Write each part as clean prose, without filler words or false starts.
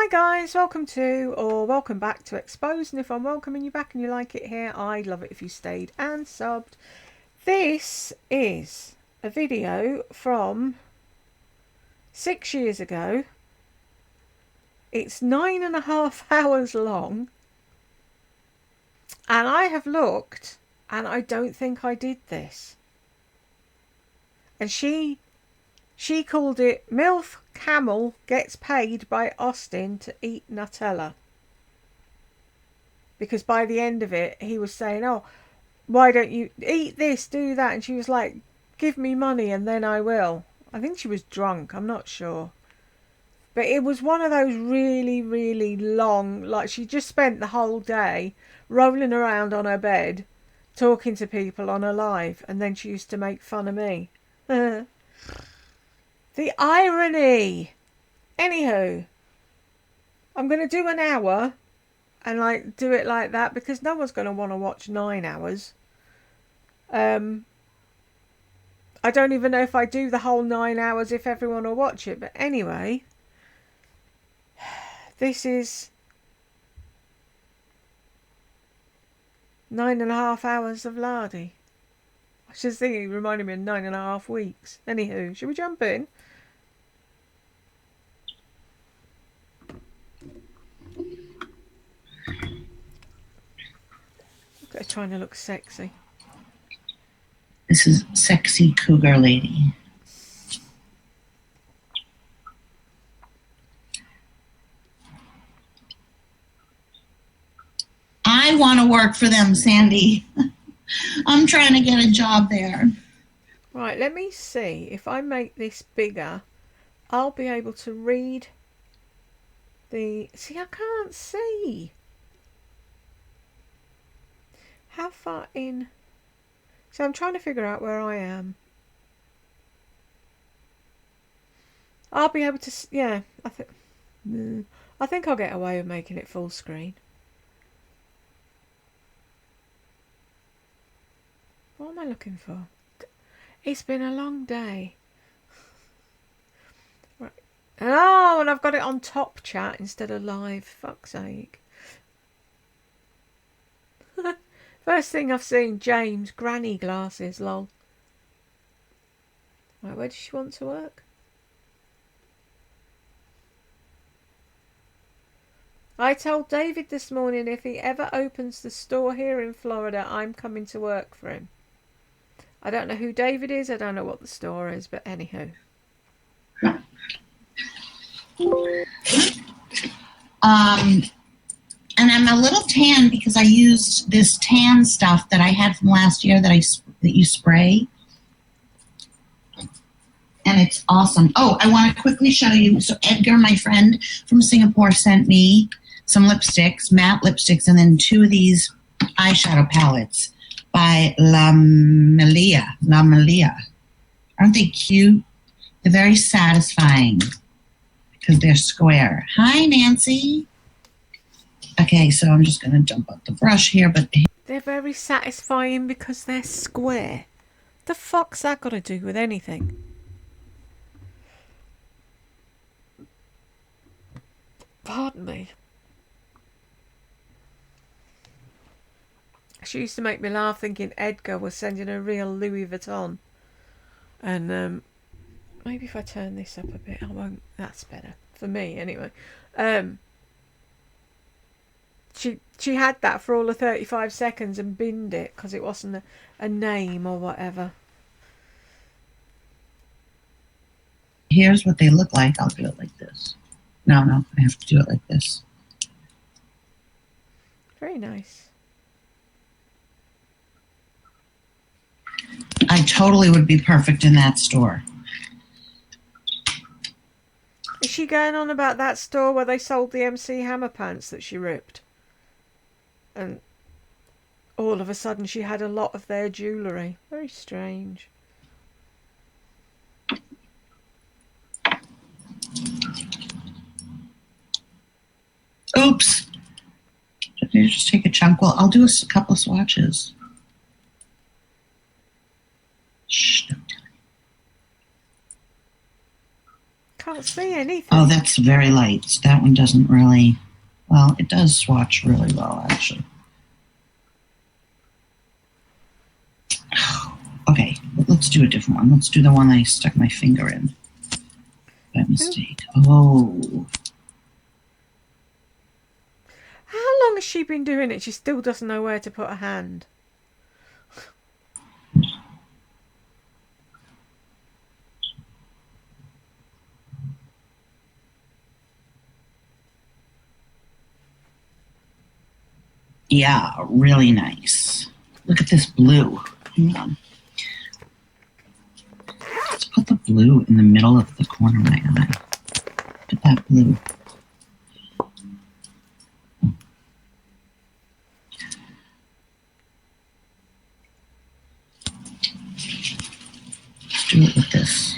Hi guys, welcome back to Exposed, and if I'm welcoming you back and you like it here, I'd love it if you stayed and subbed. This is a video from 6 years ago. It's 9.5 hours long, and I have looked and I don't think I did this. And she called it MILF Camel Gets Paid by Austin to Eat Nutella. Because by the end of it, he was saying, oh, why don't you eat this, do that? And she was like, give me money and then I will. I think she was drunk, I'm not sure. But it was one of those really, really long, like she just spent the whole day rolling around on her bed, talking to people on her live, and then she used to make fun of me. The irony! Anywho, I'm going to do an hour and like do it like that because no one's going to want to watch 9 hours. I don't even know if I do the whole 9 hours if everyone will watch it. But anyway, this is 9.5 hours of lardy. I was just thinking, it reminded me of 9.5 weeks. Anywho, should we jump in? Trying to look sexy. This is Sexy Cougar Lady. I want to work for them, Sandy. I'm trying to get a job there. Right, let me see. If I make this bigger, I'll be able to read the... See, I can't see. How far in? So I'm trying to figure out where I am. I'll be able to... Yeah, I think I'll get away with making it full screen. What am I looking for? It's been a long day. Right. Oh, and I've got it on top chat instead of live. Fuck's sake. First thing I've seen, James, granny glasses, lol. Right, where does she want to work? I told David this morning if he ever opens the store here in Florida, I'm coming to work for him. I don't know who David is, I don't know what the store is, but anywho. And I'm a little tan because I used this tan stuff that I had from last year that you spray. And it's awesome. Oh, I want to quickly show you. So Edgar, my friend from Singapore, sent me some lipsticks, matte lipsticks, and then 2 of these eyeshadow palettes by La Melia. Aren't they cute? They're very satisfying because they're square. Hi, Nancy. Okay, so I'm just going to jump up the brush here, but... They're very satisfying because they're square. The fuck's that got to do with anything? Pardon me. She used to make me laugh thinking Edgar was sending a real Louis Vuitton. And maybe if I turn this up a bit, I won't... That's better. For me, anyway. She had that for all the 35 seconds and binned it because it wasn't a name or whatever. Here's what they look like. I'll do it like this. No, I have to do it like this. Very nice. I totally would be perfect in that store. Is she going on about that store where they sold the MC Hammer pants that she ripped? And all of a sudden she had a lot of their jewellery. Very strange. Oops. Did you just take a chunk? Well, I'll do a couple of swatches. Shh, don't tell me. Can't see anything. Oh, that's very light. That one doesn't really, well, it does swatch really well, actually. Okay, let's do a different one. Let's do the one I stuck my finger in by mistake. Oh. How long has she been doing it? She still doesn't know where to put her hand. Yeah, really nice. Look at this blue. Hang on. Let's put the blue in the middle of the corner of my eye. Look at that blue. Let's do it with this.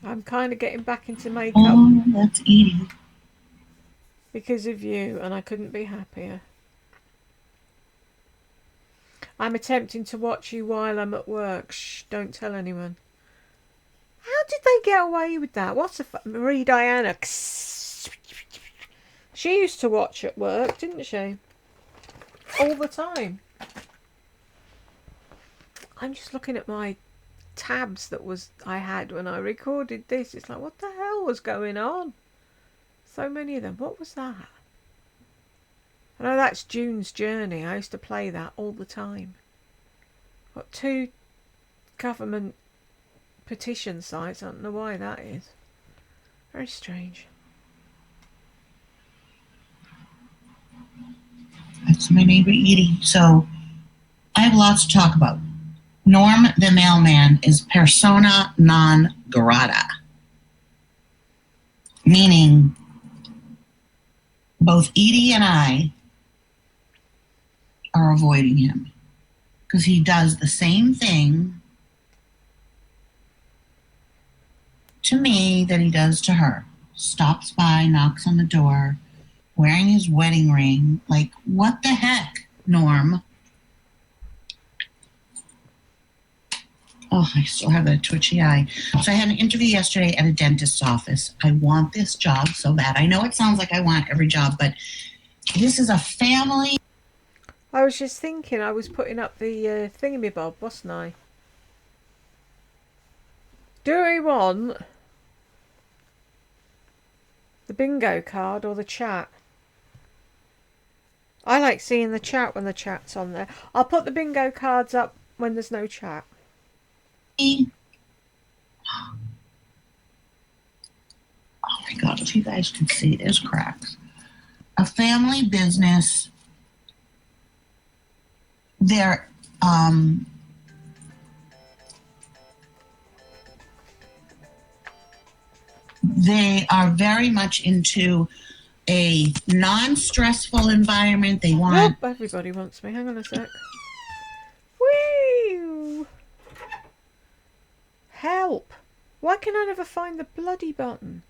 I'm kind of getting back into makeup. Oh, that's eating. Because of you, and I couldn't be happier. I'm attempting to watch you while I'm at work. Shh, don't tell anyone. How did they get away with that? What's Marie Diana? She used to watch at work, didn't she? All the time. I'm just looking at my tabs I had when I recorded this. It's like, what the hell was going on? So many of them. What was that? I know that's June's Journey. I used to play that all the time. Got 2 government petition sites. I don't know why that is. Very strange. That's my neighbor Edie. So I have lots to talk about. Norm the mailman is persona non grata, meaning both Edie and I are avoiding him because he does the same thing to me that he does to her. Stops by, knocks on the door, wearing his wedding ring. Like, what the heck, Norm? Oh, I still have that twitchy eye. So I had an interview yesterday at a dentist's office. I want this job so bad. I know it sounds like I want every job, but this is a family. I was just thinking, I was putting up the thingamabob, wasn't I? Do we want the bingo card or the chat? I like seeing the chat when the chat's on there. I'll put the bingo cards up when there's no chat. Oh my God, if you guys can see, there's cracks. A family business. They're they are very much into a non-stressful environment. They want... Oh, everybody wants me. Hang on a sec. Woo! Help! Why can I never find the bloody button?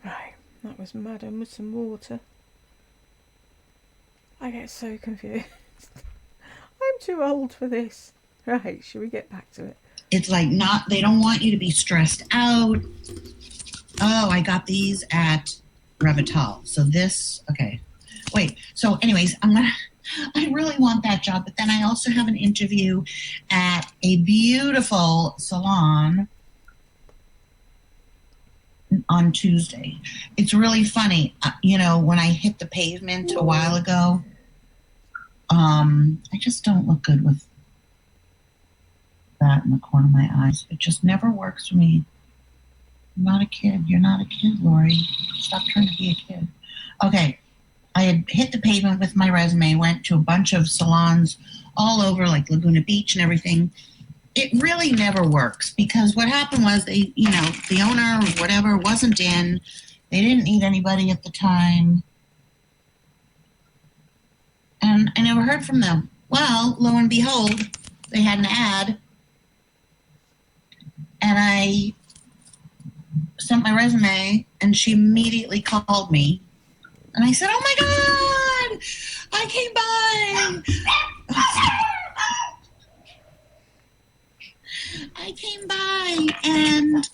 Right, that was Madam with some water. I get so confused. I'm too old for this. Right, should we get back to it? It's like they don't want you to be stressed out. Oh, I got these at Revital. So this, okay. Wait, so anyways, I really want that job, but then I also have an interview at a beautiful salon on Tuesday. It's really funny. When I hit the pavement a while ago, I just don't look good with that in the corner of my eyes. It just never works for me. I'm not a kid. You're not a kid, Lori. Stop trying to be a kid. Okay. I had hit the pavement with my resume, went to a bunch of salons all over, like Laguna Beach and everything. It really never works because what happened was the owner or whatever wasn't in. They didn't need anybody at the time. And I never heard from them. Well, lo and behold, they had an ad. And I sent my resume and she immediately called me And I said, oh my God, I came by. I came by and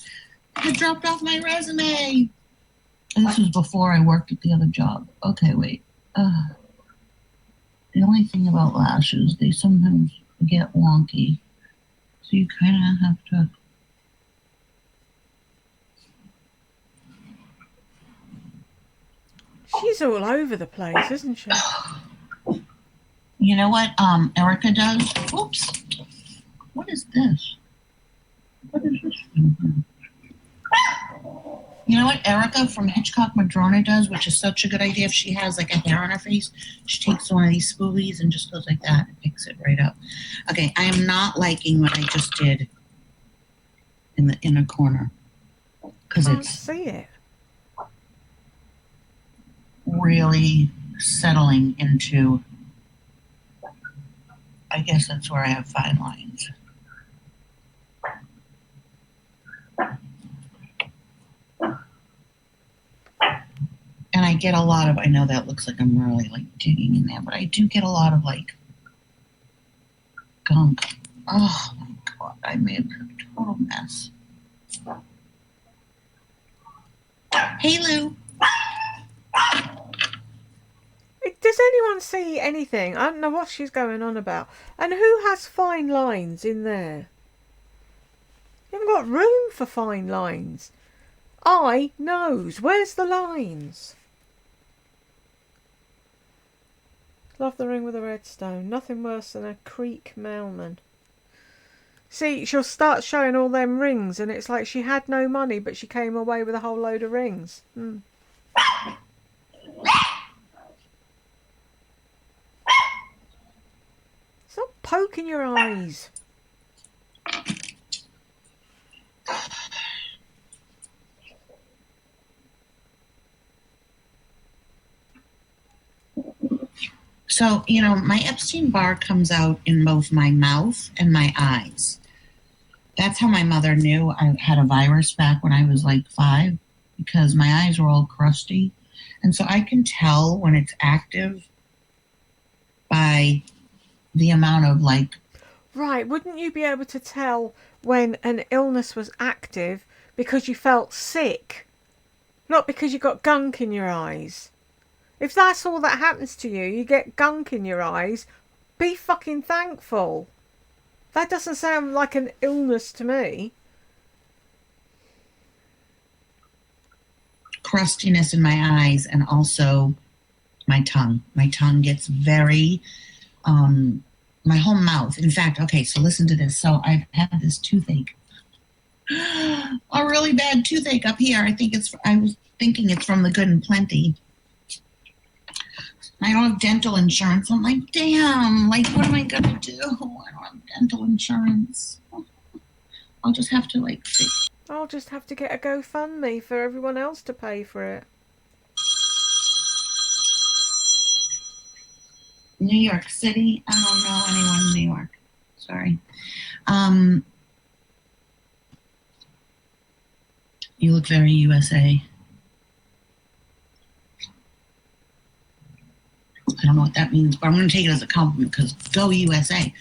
had dropped off my resume. And this was before I worked at the other job. Okay, wait. The only thing about lashes, they sometimes get wonky. So you kind of have to... She's all over the place, isn't she? You know what Erica does? Oops. What is this? What is this thing? You know what Erica from Hitchcock Madrona does, which is such a good idea if she has like a hair on her face? She takes one of these spoolies and just goes like that and picks it right up. Okay, I am not liking what I just did in the inner corner. Because it's see it. Really settling into, I guess that's where I have fine lines. And I get a lot of, I know that looks like I'm really like digging in there, but I do get a lot of like gunk. Oh my God, I made a total mess. Hey Lou. Does anyone see anything? I don't know what she's going on about. And who has fine lines in there? You haven't got room for fine lines. Eye, nose, where's the lines? Love the ring with a red stone. Nothing worse than a creek mailman. See, she'll start showing all them rings and it's like she had no money but she came away with a whole load of rings. Stop poking your eyes. So, you know, my Epstein-Barr comes out in both my mouth and my eyes. That's how my mother knew I had a virus back when I was like 5, because my eyes were all crusty. And so I can tell when it's active by the amount of like... Right, wouldn't you be able to tell when an illness was active because you felt sick? Not because you got gunk in your eyes. If that's all that happens to you, you get gunk in your eyes, be fucking thankful. That doesn't sound like an illness to me. Crustiness in my eyes and also my tongue. My tongue gets very, my whole mouth. In fact, okay, so listen to this. So I've had this toothache. A really bad toothache up here. I was thinking it's from the Good and Plenty. I don't have dental insurance. I'm like, damn, like, what am I going to do? I don't have dental insurance. I'll just have to, like... I'll just have to get a GoFundMe for everyone else to pay for it. New York City? I don't know anyone in New York. Sorry. You look very USA. I don't know what that means, but I'm going to take it as a compliment because go USA.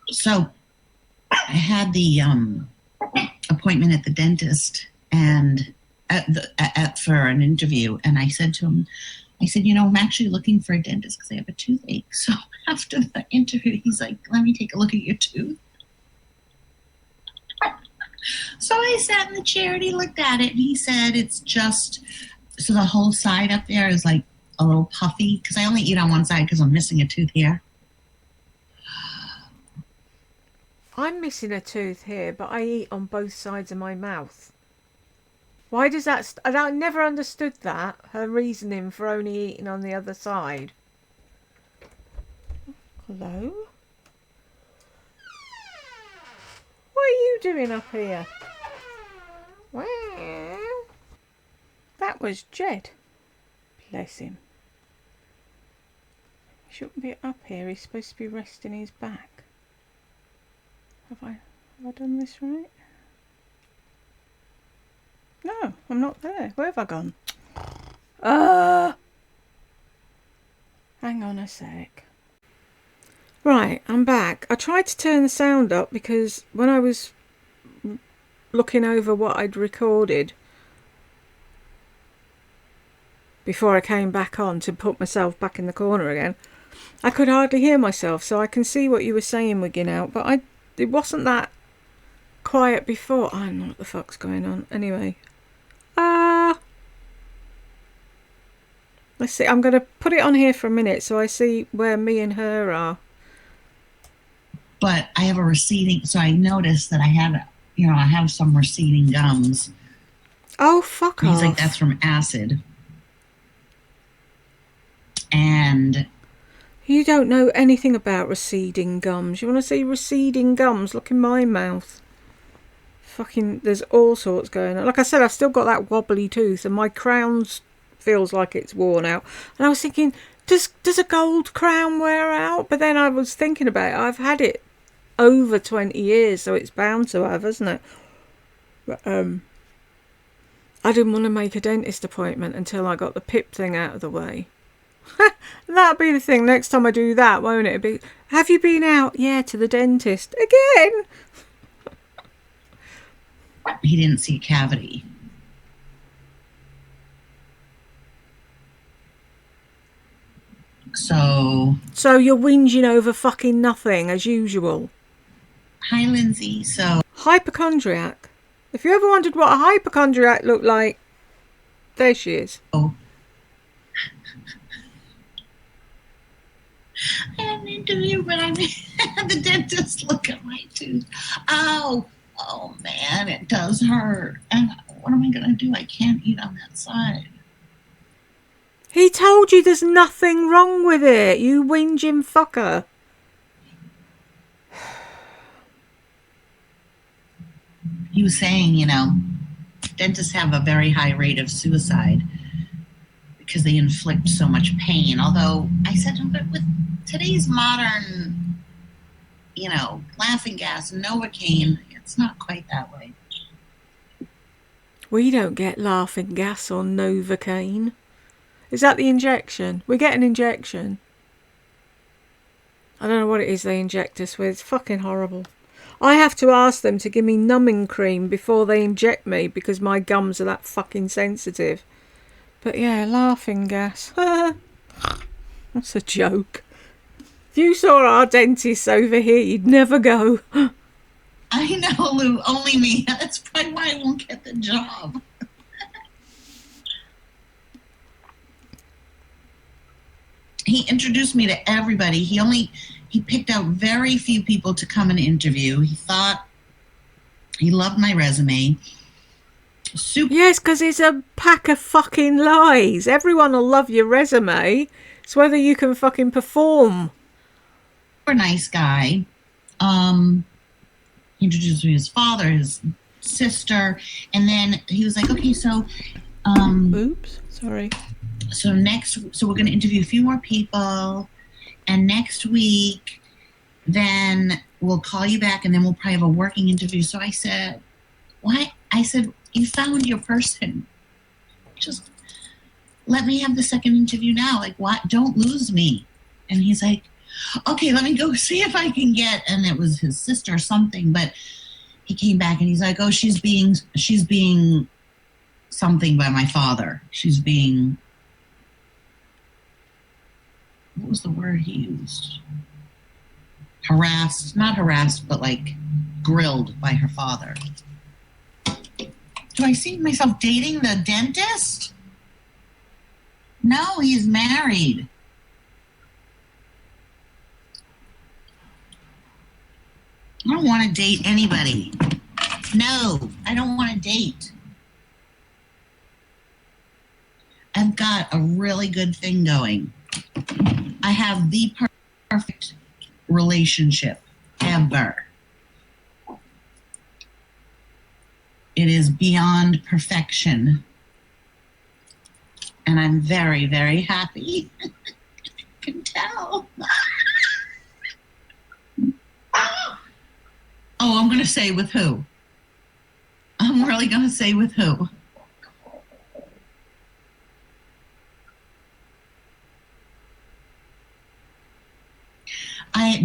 So I had the appointment at the dentist and for an interview, and I said to him, you know, I'm actually looking for a dentist because I have a toothache. So after the interview, he's like, let me take a look at your tooth. So I sat in the chair and he looked at it and he said, it's just, so the whole side up there is like a little puffy because I only eat on one side because I'm missing a tooth here. I'm missing a tooth here, but I eat on both sides of my mouth. Why does that... I never understood that, her reasoning for only eating on the other side. Hello? What are you doing up here? Well, that was Jed. Bless him. He shouldn't be up here. He's supposed to be resting his back. Have I done this right? No, I'm not there. Where have I gone? Hang on a sec. Right, I'm back. I tried to turn the sound up because when I was looking over what I'd recorded before I came back on to put myself back in the corner again, I could hardly hear myself, so I can see what you were saying, wigging out, but it wasn't that quiet before. I don't know what the fuck's going on. Anyway. Let's see. I'm going to put it on here for a minute so I see where me and her are. But I have a receding, so I noticed that I have some receding gums. Oh, fuck off. He's like, that's from acid. And you don't know anything about receding gums. You want to see receding gums? Look in my mouth. Fucking, there's all sorts going on. Like I said, I've still got that wobbly tooth and my crown's feels like it's worn out. And I was thinking, does a gold crown wear out? But then I was thinking about it. I've had it over 20 years, so it's bound to have, isn't it? But I didn't want to make a dentist appointment until I got the PIP thing out of the way. That'll be the thing next time I do that, won't it? It'll be, have you been out? Yeah, to the dentist. Again? He didn't see a cavity. So you're whinging over fucking nothing, as usual. Hi, Lindsay. So hypochondriac. If you ever wondered what a hypochondriac looked like, there she is. Oh. I had an interview, but I had the dentist look at my tooth. Oh man, it does hurt. And what am I going to do? I can't eat on that side. He told you there's nothing wrong with it, you whinging fucker. He was saying, dentists have a very high rate of suicide because they inflict so much pain. Although I said, but with today's modern, laughing gas and Novocaine, it's not quite that way. We don't get laughing gas or Novocaine. Is that the injection? We get an injection. I don't know what it is they inject us with. It's fucking horrible. I have to ask them to give me numbing cream before they inject me because my gums are that fucking sensitive. But yeah, laughing gas. That's a joke. If you saw our dentist over here, you'd never go. I know, Lou. Only me. That's probably why I won't get the job. He introduced me to everybody. He picked out very few people to come and interview. He loved my resume. Yes, because it's a pack of fucking lies. Everyone will love your resume. It's whether you can fucking perform. Super nice guy. He introduced me to his father, his sister, and then he was like, okay, so oops, sorry. So we're going to interview a few more people, and next week, then we'll call you back, and then we'll probably have a working interview. So I said, what? I said, you found your person. Just let me have the second interview now. Like, what? Don't lose me. And he's like, okay, let me go see if I can get, and it was his sister or something, but he came back and he's like, oh, she's being something by my father. She's being, what was the word he used? Harassed, not harassed, but like grilled by her father. Do I see myself dating the dentist? No, he's married. I don't want to date anybody. No, I don't want to date. I've got a really good thing going. I have the perfect relationship ever. It is beyond perfection. And I'm very, very happy. You can tell. Oh, I'm going to say with who? I'm really going to say with who?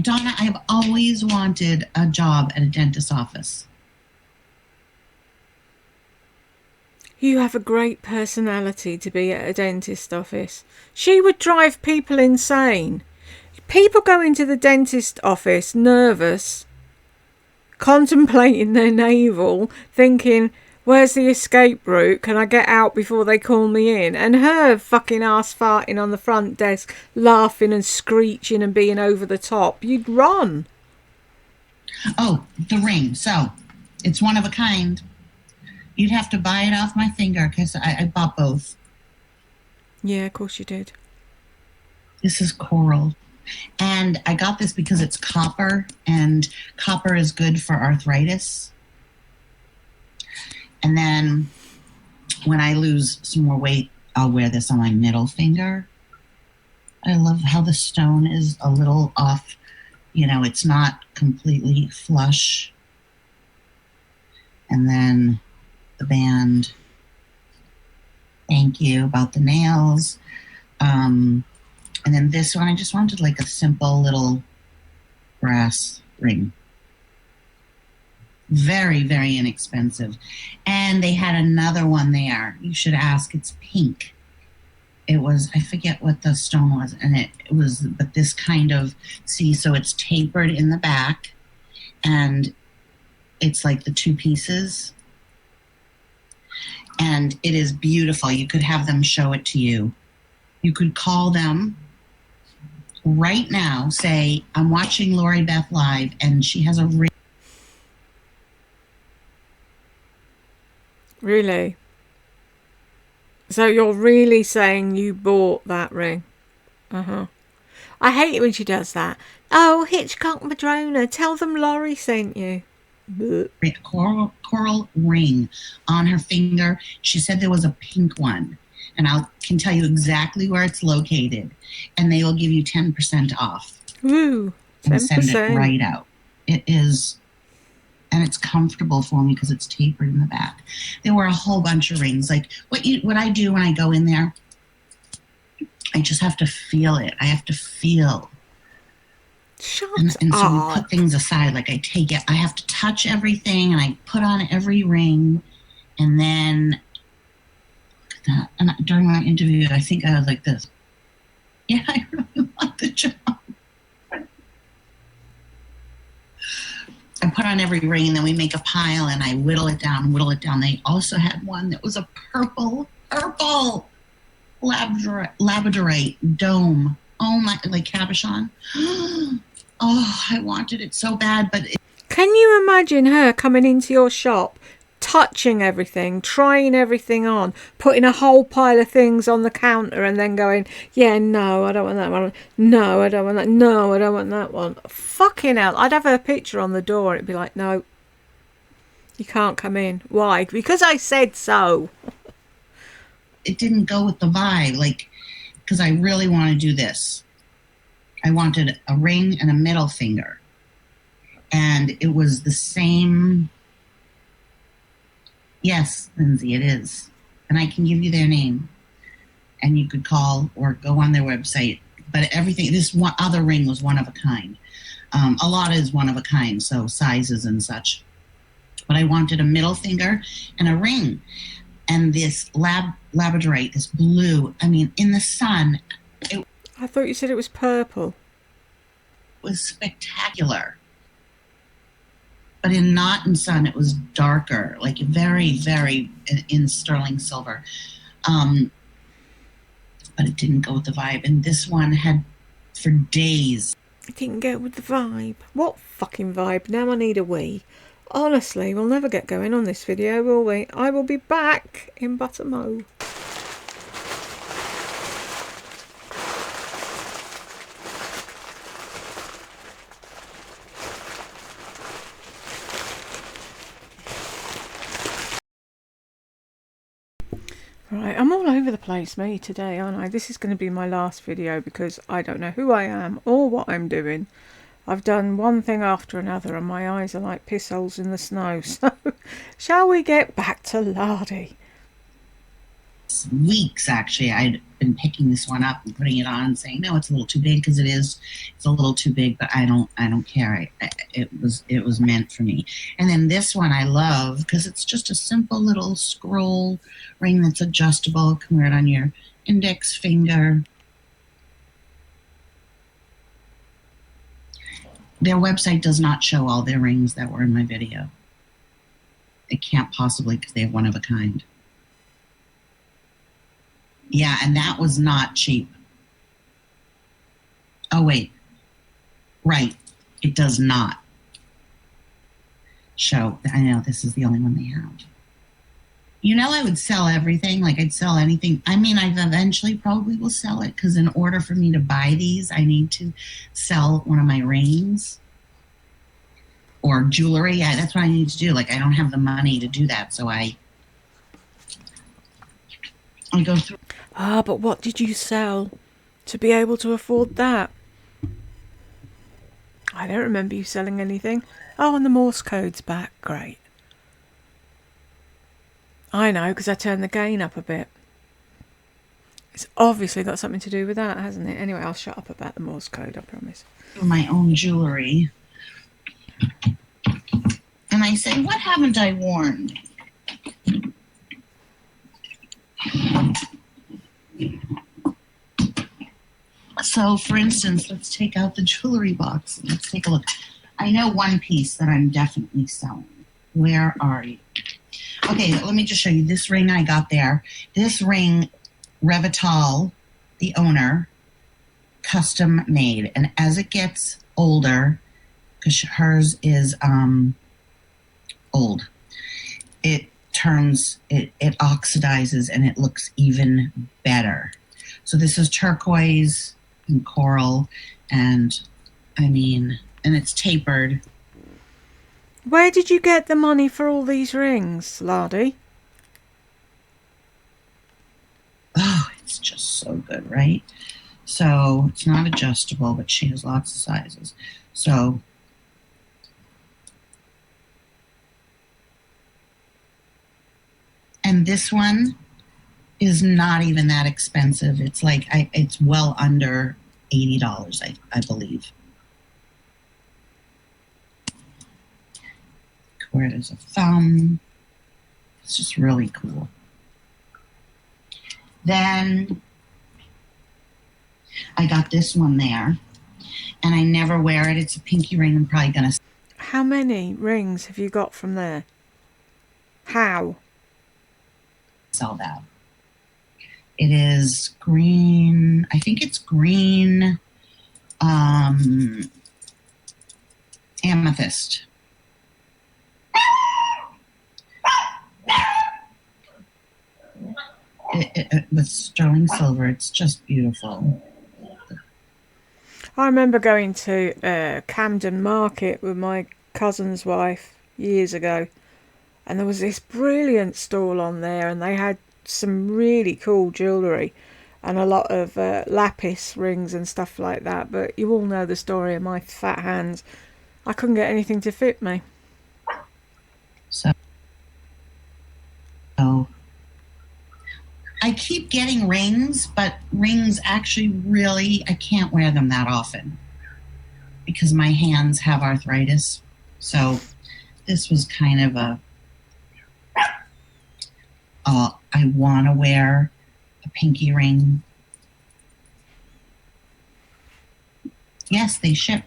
Donna, I have always wanted a job at a dentist's office. You have a great personality to be at a dentist office. She would drive people insane. People go into the dentist office nervous, contemplating their navel, thinking, where's the escape route? Can I get out before they call me in? And her fucking ass farting on the front desk, laughing and screeching and being over the top. You'd run. Oh, the ring. So, it's one of a kind. You'd have to buy it off my finger because I bought both. Yeah, of course you did. This is coral. And I got this because it's copper, and copper is good for arthritis. And then when I lose some more weight, I'll wear this on my middle finger. I love how the stone is a little off. You know, it's not completely flush. And then the band. Thank you about the nails. And then this one, I just wanted like a simple little brass ring. Very, very inexpensive. And they had another one there. You should ask. It's pink. It was, I forget what the stone was. And it was, but this kind of, see, so it's tapered in the back. And it's like the two pieces. And it is beautiful. You could have them show it to you. You could call them right now, say, I'm watching Loribeth live, and she has a ring. Really? So you're really saying you bought that ring? Uh-huh. I hate it when she does that. Oh, Hitchcock Madrona, tell them Laurie sent you. A coral ring on her finger. She said there was a pink one, and I can tell you exactly where it's located, and they will give you 10% off. Woo, 10%. And send it right out. It is, and it's comfortable for me because it's tapered in the back. There were a whole bunch of rings. Like what I do when I go in there, I just have to feel it. I have to feel. And so we put things aside. Like I take it, I have to touch everything, and I put on every ring, and then and during my interview, I think I was like this. Yeah, I really want the job. I put on every ring, and then we make a pile, and I whittle it down. They also had one that was a purple labradorite dome. Oh my, like cabochon. Oh, I wanted it so bad, but can you imagine her coming into your shop, touching everything, trying everything on, putting a whole pile of things on the counter, and then going, yeah, no, I don't want that one. No, I don't want that. No, I don't want that one. Fucking hell. I'd have her picture on the door. It'd be like, no, you can't come in. Why? Because I said so. It didn't go with the vibe, like, because I really want to do this. I wanted a ring and a middle finger. And it was the same. Yes, Lindsay, it is. And I can give you their name. And you could call or go on their website. But everything, this one other ring was one of a kind. A lot is one of a kind, so sizes and such. But I wanted a middle finger and a ring. And this labradorite, this blue, I mean, in the sun. I thought you said it was purple. It was spectacular. But not in sun, it was darker, like very, very in sterling silver. But it didn't go with the vibe. And this one had for days. It didn't go with the vibe. What fucking vibe? Now I need a wee. Honestly, we'll never get going on this video, will we? I will be back in Buttermo. Right, I'm all over the place, me, today, aren't I? This is going to be my last video because I don't know who I am or what I'm doing. I've done one thing after another and my eyes are like piss holes in the snow. So, shall we get back to Lardy? weeks actually. I'd been picking this one up and putting it on and saying, no, it's a little too big, because it's a little too big, but I don't care. It was meant for me. And then this one I love because it's just a simple little scroll ring that's adjustable. You can wear it on your index finger. Their website does not show all their rings that were in my video. It can't possibly, because they have one of a kind. Yeah, and that was not cheap. Oh, wait. Right. It does not show. I know this is the only one they have. You know, I would sell everything. Like, I'd sell anything. I mean, I eventually probably will sell it, because in order for me to buy these, I need to sell one of my rings or jewelry. That's what I need to do. Like, I don't have the money to do that, so I go through. Ah, but what did you sell to be able to afford that? I don't remember you selling anything. Oh, and the Morse code's back. Great. I know, because I turned the gain up a bit. It's obviously got something to do with that, hasn't it? Anyway, I'll shut up about the Morse code, I promise. My own jewelry. And I say, what haven't I worn? So, for instance, let's take out the jewelry box. Let's take a look. I know one piece that I'm definitely selling. Where are you? Okay, let me just show you this ring I got there. This ring, Revital, the owner, custom made. And as it gets older, because hers is old, it oxidizes and it looks even better. So this is turquoise and coral, and and it's tapered. Where did you get the money for all these rings, Lardy? Oh, it's just so good, right? So it's not adjustable, but she has lots of sizes. So and this one is not even that expensive. It's like it's well under $80, I believe. Where it is a thumb. It's just really cool. Then I got this one there, and I never wear it. It's a pinky ring. I'm probably gonna. How many rings have you got from there? How? Sell that. It is green. I think it's green amethyst. With sterling silver. It's just beautiful. I remember going to Camden Market with my cousin's wife years ago, and there was this brilliant stall on there, and they had some really cool jewellery and a lot of lapis rings and stuff like that. But you all know the story of my fat hands. I couldn't get anything to fit me. So I keep getting rings, but rings actually really, I can't wear them that often because my hands have arthritis. So this was kind of I want to wear a pinky ring. Yes, they ship.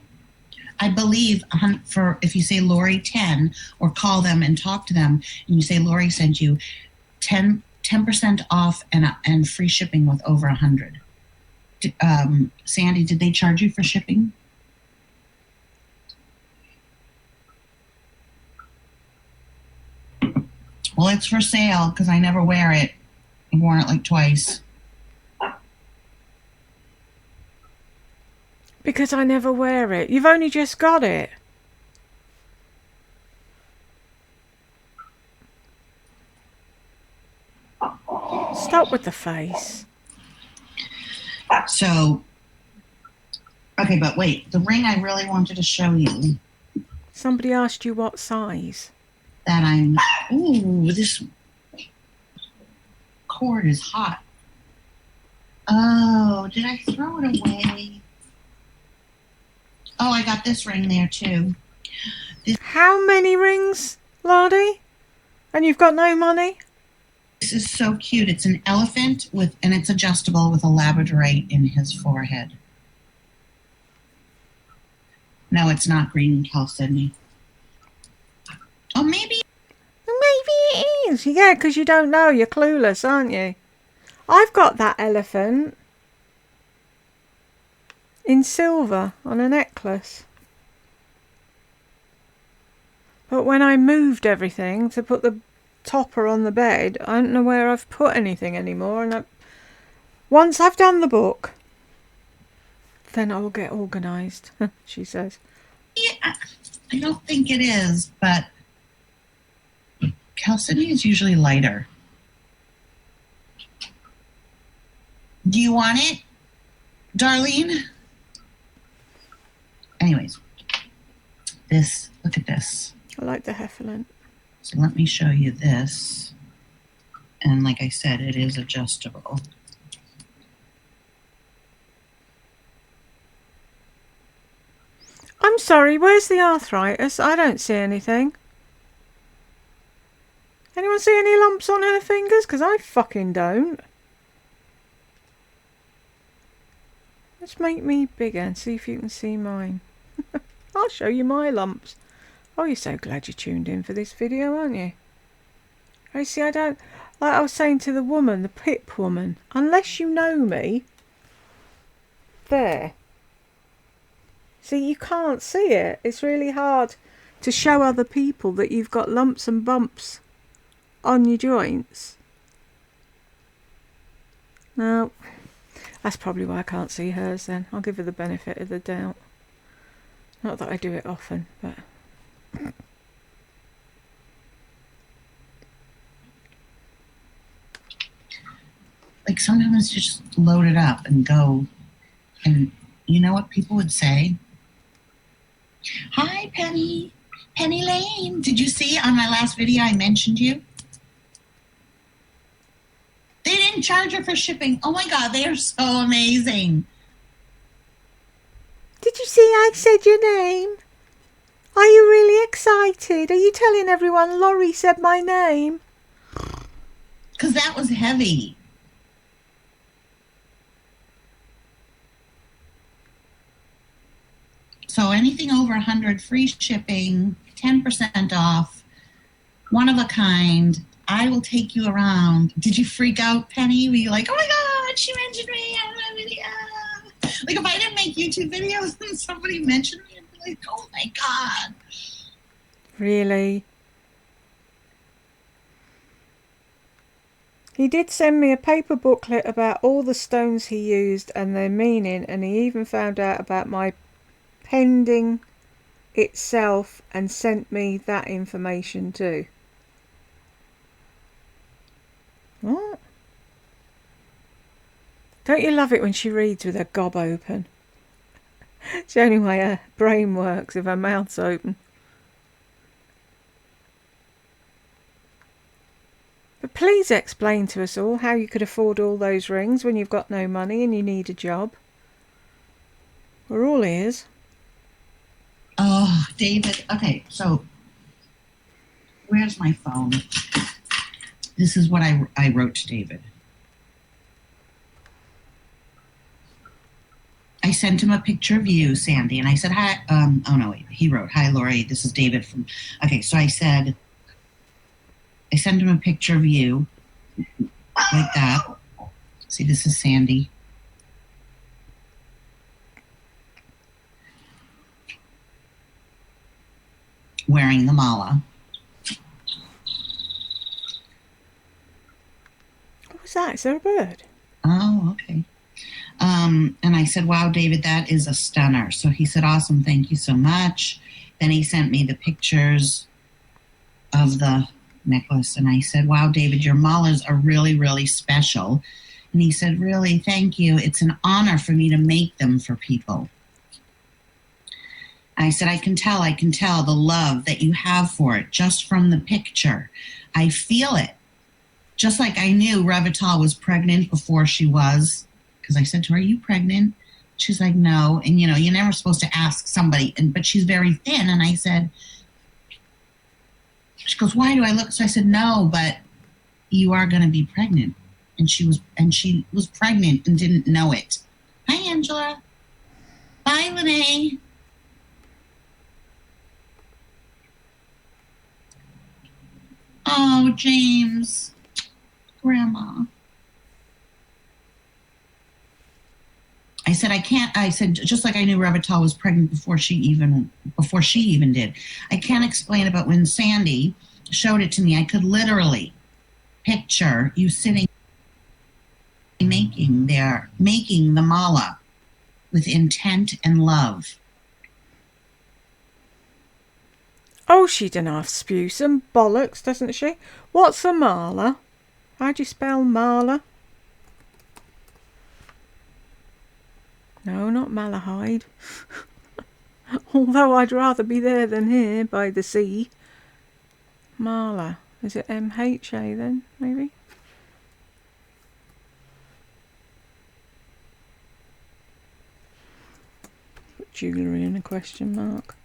I believe for if you say Lori 10 or call them and talk to them and you say Lori sent you 10% off and free shipping with over 100. Sandy, did they charge you for shipping? Well, it's for sale because I never wear it. I've worn it like twice. Because I never wear it. You've only just got it. Stop with the face. So, okay, but wait. The ring I really wanted to show you. Somebody asked you what size. That I'm, ooh, this cord is hot. Oh, did I throw it away? Oh, I got this ring there too. How many rings, Lardy? And you've got no money? This is so cute. It's an elephant and it's adjustable with a labradorite in his forehead. No, it's not green, Cal Sydney. Oh, maybe. Maybe it is. Yeah, because you don't know. You're clueless, aren't you? I've got that elephant in silver on a necklace. But when I moved everything to put the topper on the bed, I don't know where I've put anything anymore. And once I've done the book, then I'll get organised, she says. Yeah, I don't think it is, but Chalcedony is usually lighter. Do you want it, Darlene? Anyways, look at this. I like the heffalump. So let me show you this. And like I said, it is adjustable. I'm sorry, where's the arthritis? I don't see anything. Anyone see any lumps on her fingers? Because I fucking don't. Let's make me bigger and see if you can see mine. I'll show you my lumps. Oh, you're so glad you tuned in for this video, aren't you? Oh, see, I don't... Like I was saying to the woman, the pip woman, unless you know me... There. See, you can't see it. It's really hard to show other people that you've got lumps and bumps on your joints. No, that's probably why I can't see hers then. I'll give her the benefit of the doubt. Not that I do it often, but... Like sometimes just load it up and go. And you know what people would say? Hi, Penny. Penny Lane. Did you see on my last video I mentioned you? They didn't charge her for shipping. Oh my God, they are so amazing. Did you see I said your name? Are you really excited? Are you telling everyone Laurie said my name? Because that was heavy. So anything over 100, free shipping, 10% off, one of a kind. I will take you around. Did you freak out, Penny? Were you like, oh my God, she mentioned me on my video? Like if I didn't make YouTube videos and somebody mentioned me, I'd be like, oh my God. Really? He did send me a paper booklet about all the stones he used and their meaning, and he even found out about my pending itself and sent me that information too. What? Don't you love it when she reads with her gob open? It's the only way her brain works, if her mouth's open. But please explain to us all how you could afford all those rings when you've got no money and you need a job. We're all ears. Oh, David. Okay, so where's my phone? This is what I wrote to David. I sent him a picture of you, Sandy, and I said, hi. Oh, no, wait. He wrote, hi, Lori. This is David from... Okay, so I sent him a picture of you like that. See, this is Sandy. Wearing the mala. What was that? Is there a bird? Oh, okay. And I said, wow, David, that is a stunner. So he said, awesome, thank you so much. Then he sent me the pictures of the necklace. And I said, wow, David, your malas are really, really special. And he said, really, thank you. It's an honor for me to make them for people. I said, I can tell the love that you have for it just from the picture. I feel it. Just like I knew Revital was pregnant before she was, because I said to her, "Are you pregnant?" She's like, "No." And you're never supposed to ask somebody, but she's very thin. And I said, she goes, "Why do I look?" So I said, "No, but you are going to be pregnant." And she was pregnant and didn't know it. Hi, Angela. Bye, Lene. Oh, James. Grandma. I said, just like I knew Revital was pregnant before she even did. I can't explain about when Sandy showed it to me. I could literally picture you sitting making the mala with intent and love. Oh, she done half spew some bollocks, doesn't she? What's a mala? How do you spell mala? No, not Malahide. Although I'd rather be there than here by the sea. Mala. Is it M-H-A then, maybe? Put jewellery in a question mark.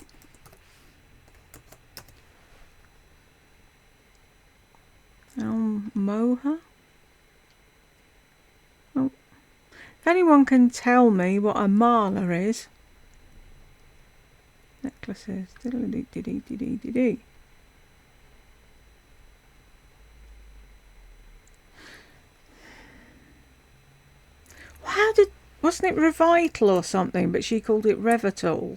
Moha? Oh. If anyone can tell me what a mala is. Necklaces. Diddle-dee-dee-dee-dee-dee-dee. Wasn't it Revital or something, but she called it Revital?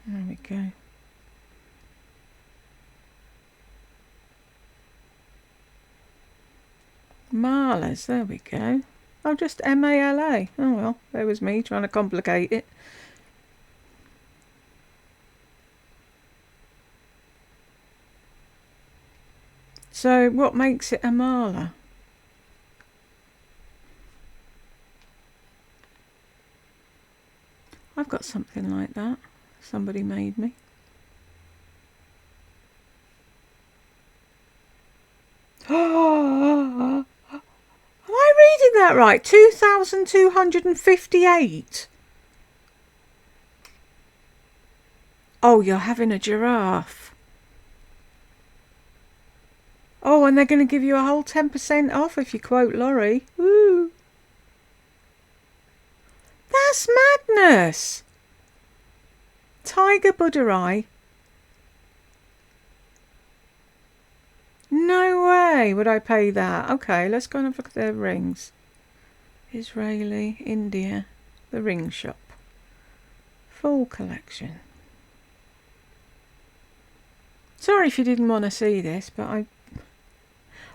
There we go. Malas, there we go. Oh, just M-A-L-A. Oh well, there was me trying to complicate it. So, what makes it a mala? I've got something like that. Somebody made me. Am I reading that right? 2,258. Oh, you're having a giraffe. Oh, and they're going to give you a whole 10% off if you quote Laurie. Woo. That's madness. Tiger Buddha. No way would I pay that. Okay, let's go and have a look at their rings. Israeli, India, the ring shop. Full collection. Sorry if you didn't want to see this, but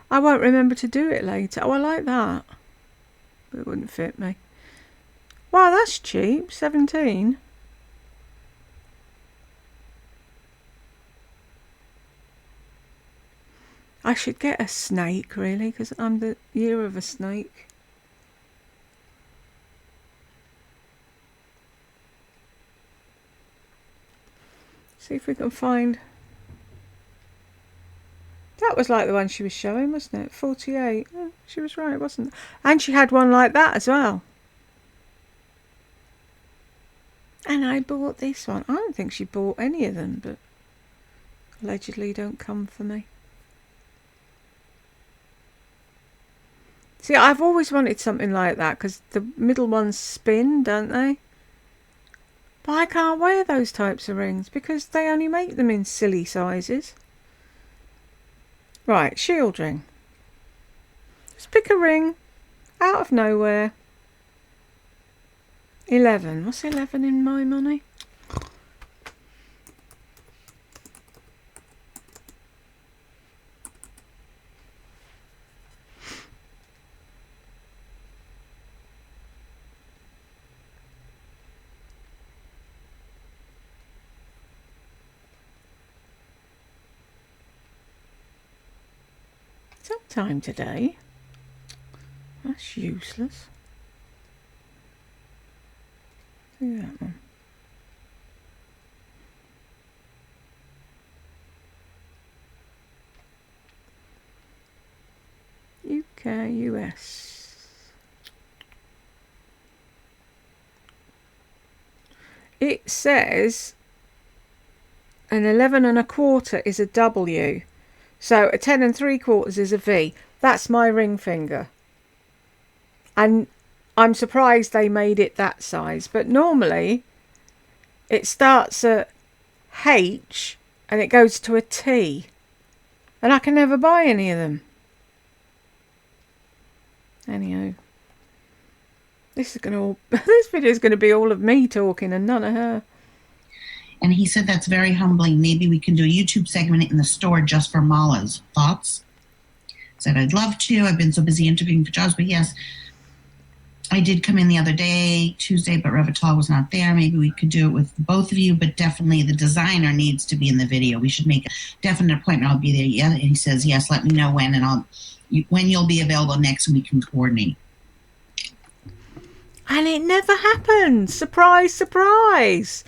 I won't remember to do it later. Oh, I like that. But it wouldn't fit me. Wow, that's cheap. 17. I should get a snake, really, because I'm the year of a snake. See if we can find... That was like the one she was showing, wasn't it? 48. Oh, she was right, wasn't it? And she had one like that as well. And I bought this one. I don't think she bought any of them, but allegedly don't come for me. See, I've always wanted something like that because the middle ones spin, don't they? But I can't wear those types of rings because they only make them in silly sizes. Right, shield ring. Just pick a ring out of nowhere. 11. What's 11 in my money? Sometime today. That's useless. Do that one. UK, US. It says an 11 1/4 is a W. So a 10 3/4 is a V. That's my ring finger. And I'm surprised they made it that size. But normally it starts at H and it goes to a T. And I can never buy any of them. Anyhow. This video is going to be all of me talking and none of her. And he said that's very humbling. Maybe we can do a YouTube segment in the store just for Mala's. Thoughts? Said I'd love to. I've been so busy interviewing for jobs, but yes, I did come in the other day, Tuesday, but Revital was not there. Maybe we could do it with both of you, but definitely the designer needs to be in the video. We should make a definite appointment. I'll be there. Yeah, and he says yes. Let me know when, and when you'll be available next, and we can coordinate. And it never happened. Surprise, surprise.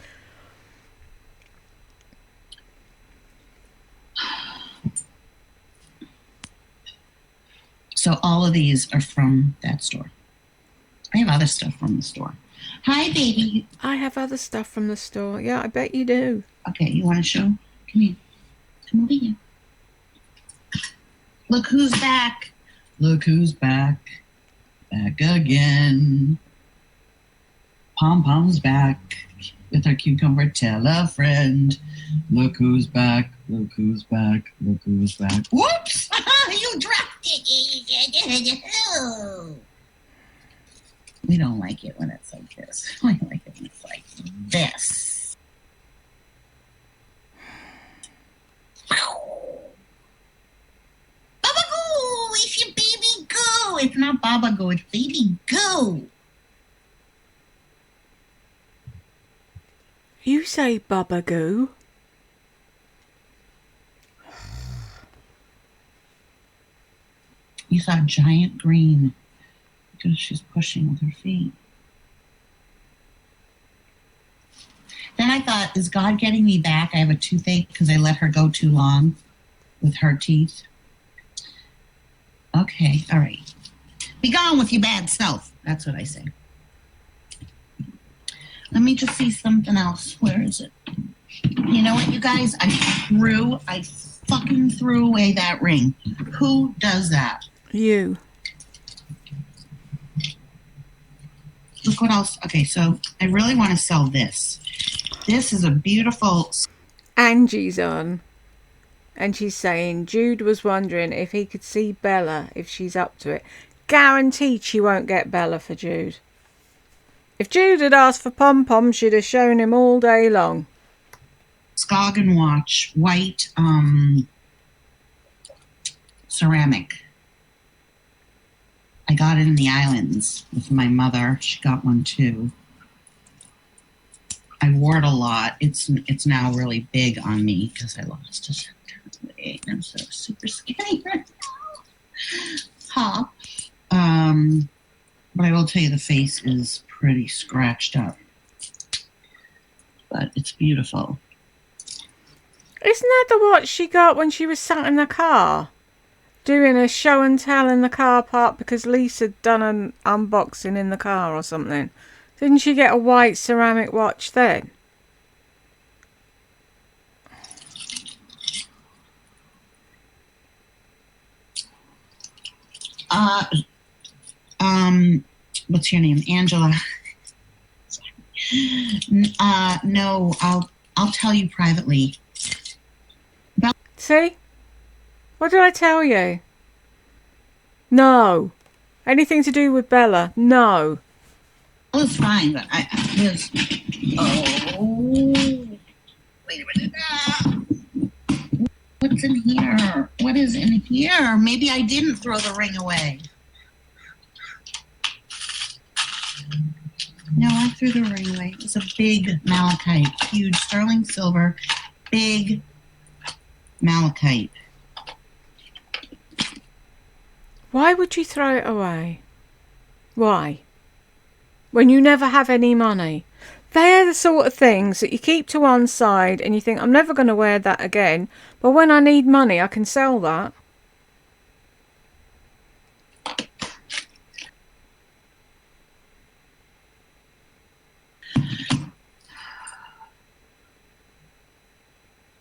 So all of these are from that store. I have other stuff from the store. Hi, baby. I have other stuff from the store. Yeah, I bet you do. Okay, you want to show? Come here. Come over here. Look who's back. Look who's back. Back again. Pom Pom's back with her cucumber Tella friend. Look who's back. Look who's back. Look who's back. Whoops! You dropped it. We don't like it when it's like this. We like it when it's like this. Baba Goo! It's your baby Goo! It's not Baba Goo, it's baby Goo! You say Baba Goo. You saw giant green because she's pushing with her feet. Then I thought, is God getting me back? I have a toothache because I let her go too long with her teeth. Okay, all right. Be gone with your bad self. That's what I say. Let me just see something else. Where is it? You know what, you guys? I fucking threw away that ring. Who does that? You. Look what else. Okay, so I really want to sell this. This is a beautiful... Angie's on. And she's saying, Jude was wondering if he could see Bella if she's up to it. Guaranteed she won't get Bella for Jude. If Jude had asked for Pom Pom, she'd have shown him all day long. Scoggin watch, white ceramic. I got it in the islands with my mother. She got one too. I wore it a lot. It's now really big on me because I lost a weight. I'm so super skinny right now. Ha. But I will tell you the face is pretty scratched up. But it's beautiful. Isn't that the watch she got when she was sat in the car? Doing a show and tell in the car park because Lisa done an unboxing in the car or something. Didn't she get a white ceramic watch then? What's your name? Angela. No, I'll tell you privately. See? What did I tell you? No. Anything to do with Bella? No. Well, it's fine, but there's... Oh. Wait a minute. What's in here? What is in here? Maybe I didn't throw the ring away. No, I threw the ring away. It's a big malachite. Huge sterling silver. Big malachite. Why would you throw it away? Why? When you never have any money. They're the sort of things that you keep to one side and you think, I'm never going to wear that again. But when I need money, I can sell that.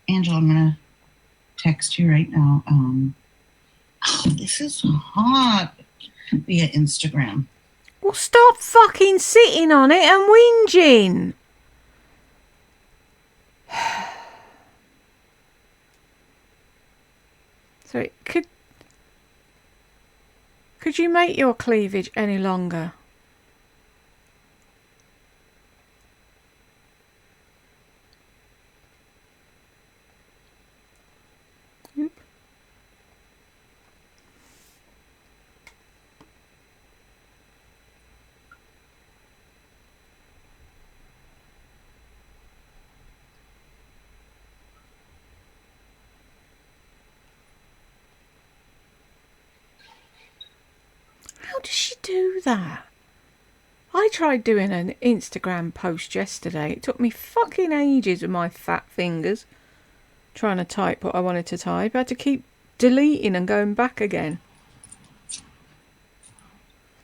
Angela, I'm going to text you right now. Oh, this is hot via Instagram. Well, stop fucking sitting on it and whinging. So could you make your cleavage any longer? How does she do that? I tried doing an Instagram post yesterday. It took me fucking ages with my fat fingers trying to type what I wanted to type. I had to keep deleting and going back again.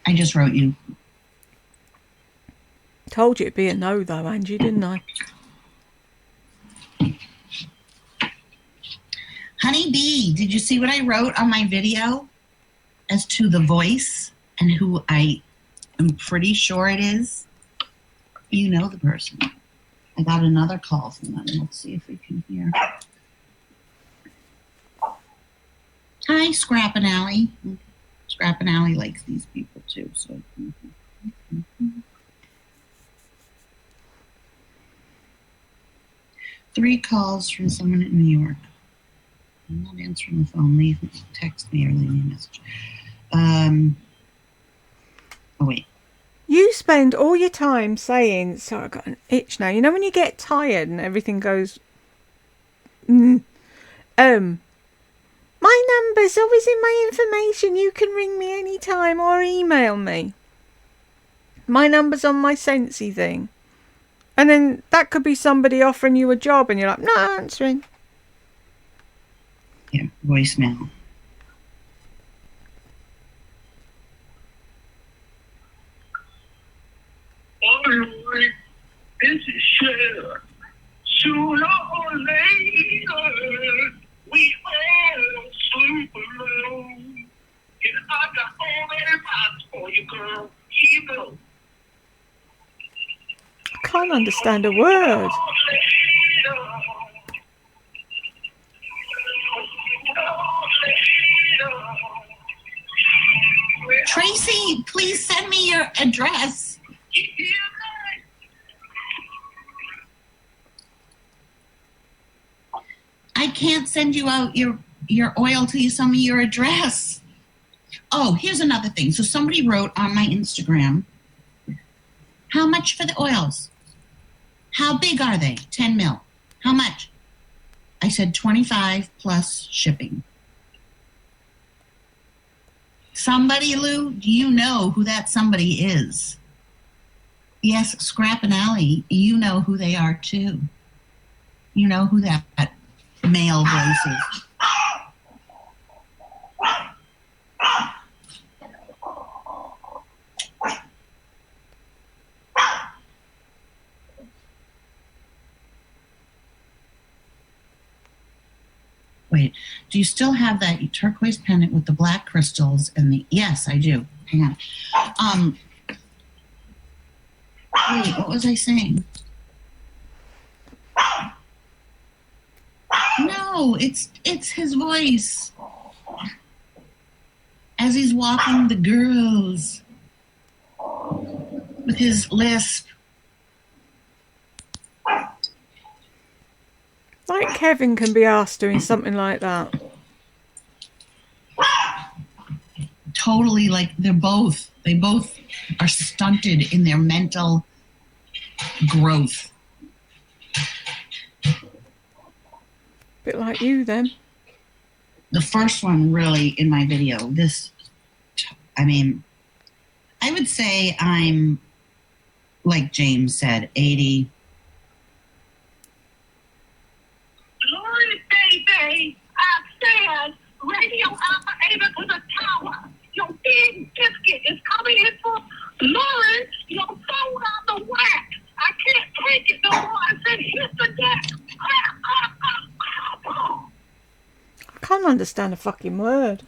I just wrote you. Told you it'd be a no though, Angie, didn't I? Honey Bee, did you see what I wrote on my video as to the voice and who I am pretty sure it is? You know the person. I got another call from them. Let's see if we can hear. Hi, Scrap and Alley. Scrap and Alley likes these people too. So. 3 calls from someone in New York. I'm not answering the phone. Text me or leave me a message. Oh, wait. You spend all your time saying, sorry, I've got an itch now. You know when you get tired and everything goes... My number's always in my information. You can ring me anytime or email me. My number's on my Sensey thing. And then that could be somebody offering you a job and you're like, not answering. Yeah, voicemail. This is Cher. Sooner or later, we all sleep alone. And I got all that advice for you, girl. Keep it. I can't understand a word. Tracy, please send me your address. I can't send you out your oil till you send me your address. Oh, here's another thing. So somebody wrote on my Instagram, how much for the oils? How big are they? 10 mil. How much? I said 25 plus shipping. Somebody, Lou, do you know who that somebody is? Yes, Scrap and Alley, you know who they are too. You know who that male voice is. Wait, do you still have that turquoise pendant with the black crystals and the... Yes, I do. Hang on. Wait, what was I saying? No, it's his voice. As he's walking the girls with his lisp. Like Kevin can be asked doing something like that. Totally, like they both are stunted in their mental growth. Bit like you then. The first one really in my video, I would say I'm like James said, 80. Lord, baby, I said radio operator to the tower. Your big biscuit is coming in for Lauren. Your phone on the whack. I can't take it no more. I said, hit the deck. I can't understand a fucking word.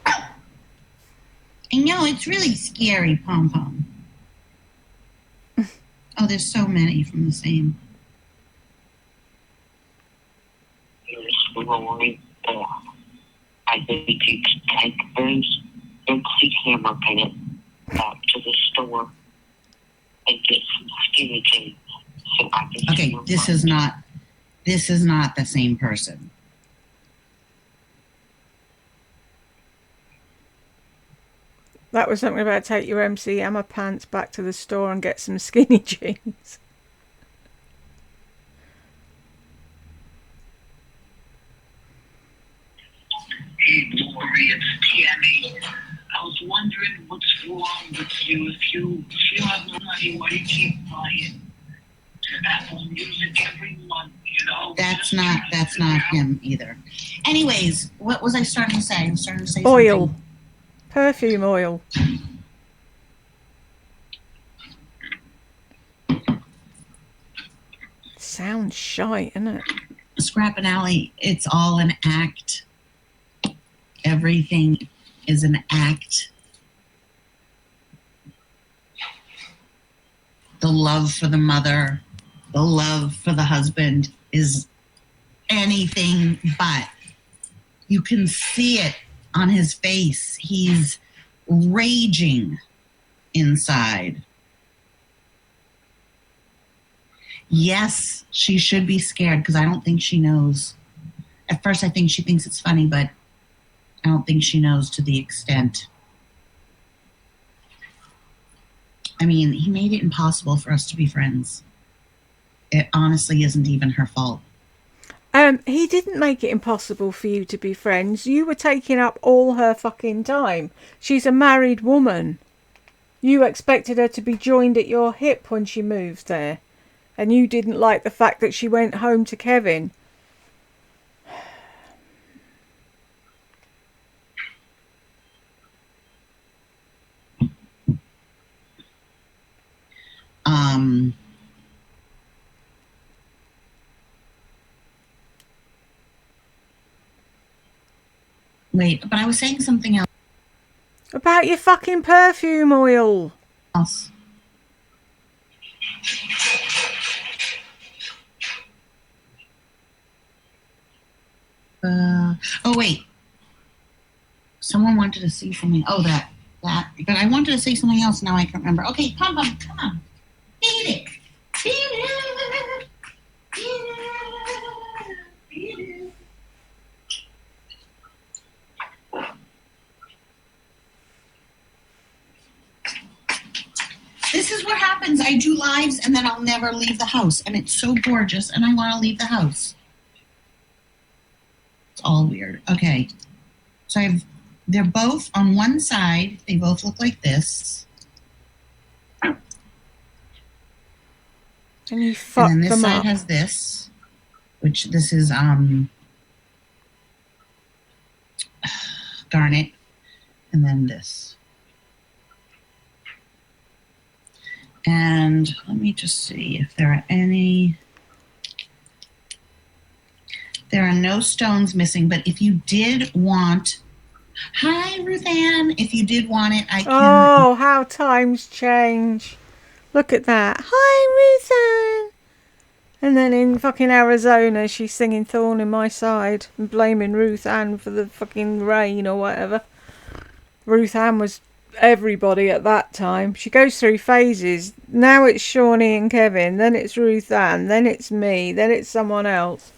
I know, it's really scary, Pom Pom. Oh, there's so many from the same. Lori, I need you to take those empty hammer pants back to the store and get some skinny jeans so I can. Okay, this is not the same person. That was something about take your MC Hammer pants back to the store and get some skinny jeans. Hey, Lori, it's Tammy. I was wondering what's wrong with you. If you have no money, why do you keep buying Apple Music every month? You know. That's not him either. Anyways, what was I starting to say? I was starting to say Oil. something. Perfume oil. Sounds shite, isn't it? Scrap and Alley, it's all an act. Everything is an act. The love for the mother, the love for the husband is anything but. You can see it on his face. He's raging inside. Yes, she should be scared because I don't think she knows. At first, I think she thinks it's funny, but I don't think she knows to the extent. I mean, he made it impossible for us to be friends. It honestly isn't even her fault. He didn't make it impossible for you to be friends. You were taking up all her fucking time. She's a married woman. You expected her to be joined at your hip when she moved there. And you didn't like the fact that she went home to Kevin. Wait, but I was saying something else. About your fucking perfume oil. Oh, wait. Someone wanted to say something. Oh, that. But I wanted to say something else. Now I can't remember. Okay, come on. Eat it. This is what happens. I do lives and then I'll never leave the house. And it's so gorgeous and I want to leave the house. It's all weird. Okay. So they're both on one side. They both look like this. And you fuck and then this them side up. has this, which this is garnet, and then this. And let me just see if there are any. There are no stones missing, but if you did want, hi Ruth Ann, if you did want it, I can. Oh, how times change. Look at that. Hi, Ruth Ann. And then in fucking Arizona, she's singing Thorn in My Side and blaming Ruth Ann for the fucking rain or whatever. Ruth Ann was everybody at that time. She goes through phases. Now it's Shawnee and Kevin, then it's Ruth Ann, then it's me, then it's someone else.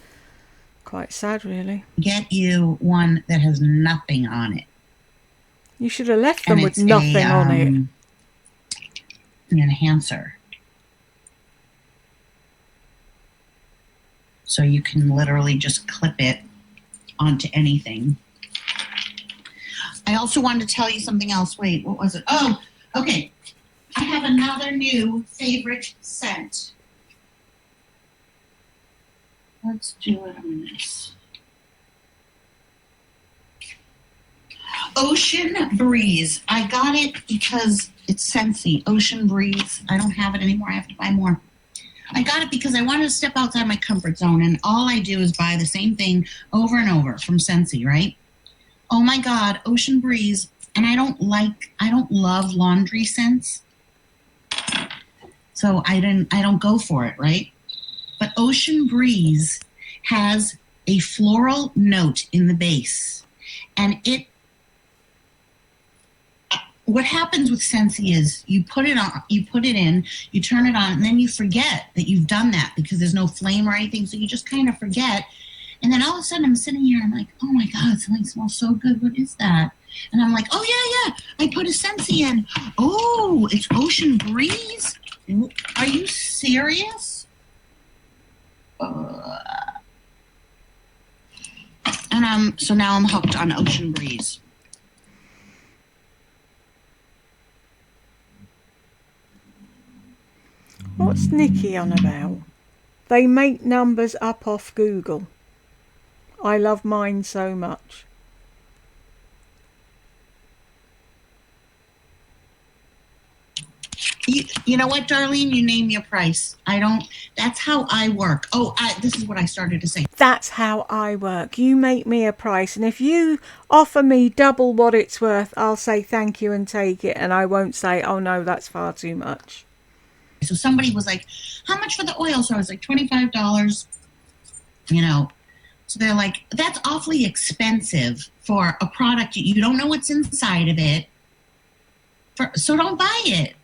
Quite sad, really. Get you one that has nothing on it. You should have left them with nothing on it. An enhancer. So you can literally just clip it onto anything. I also wanted to tell you something else. Wait, what was it? Oh, okay. I have have another new favorite scent. Let's do it on this. Ocean Breeze. I got it because it's Scentsy. Ocean Breeze. I don't have it anymore. I have to buy more. I got it because I wanted to step outside my comfort zone, and all I do is buy the same thing over and over from Scentsy, right? Oh my God, Ocean Breeze. And I don't love laundry scents. So I don't go for it, right? But Ocean Breeze has a floral note in the base. And what happens with Scentsy is you put it in, you turn it on, and then you forget that you've done that because there's no flame or anything. So you just kind of forget. And then all of a sudden I'm sitting here and I'm like, oh my God, something smells so good. What is that? And I'm like, oh yeah, I put a Scentsy in. Oh, it's Ocean Breeze? Are you serious? So now I'm hooked on Ocean Breeze. What's Nikki on about? They make numbers up off Google. I love mine so much. You know what, Darlene? You name your price. That's how I work. This is what I started to say. That's how I work. You make me a price, and if you offer me double what it's worth, I'll say thank you and take it, and I won't say, oh no, that's far too much. So somebody was like, how much for the oil? So I was like, $25, So they're like, that's awfully expensive for a product. You don't know what's inside of it. So don't buy it.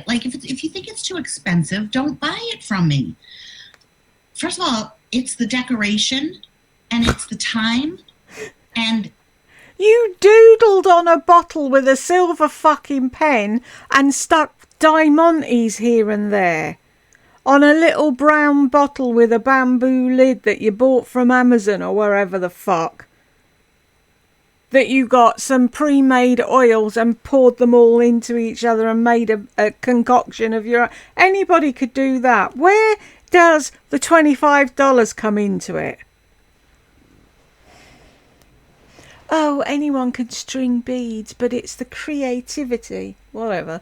Like, if you think it's too expensive, don't buy it from me. First of all, it's the decoration and it's the time. And you doodled on a bottle with a silver fucking pen and stuck Diamantes here and there on a little brown bottle with a bamboo lid that you bought from Amazon or wherever the fuck. That you got some pre-made oils and poured them all into each other and made a concoction of your own. Anybody could do that. Where does the $25 come into it? Oh, anyone can string beads, but it's the creativity. Whatever.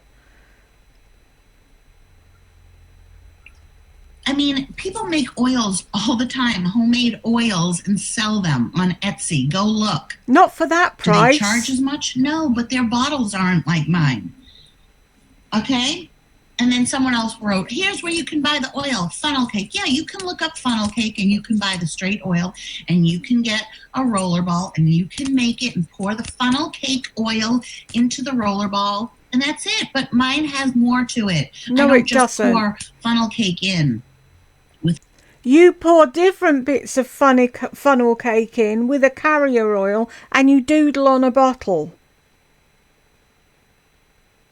I mean, people make oils all the time, homemade oils, and sell them on Etsy. Go look. Not for that price. Do they charge as much? No, but their bottles aren't like mine. Okay? And then someone else wrote, here's where you can buy the oil, funnel cake. Yeah, you can look up funnel cake and you can buy the straight oil and you can get a roller ball and you can make it and pour the funnel cake oil into the roller ball. And that's it. But mine has more to it. No, it doesn't. Pour funnel cake in. You pour different bits of funnel cake in with a carrier oil and you doodle on a bottle.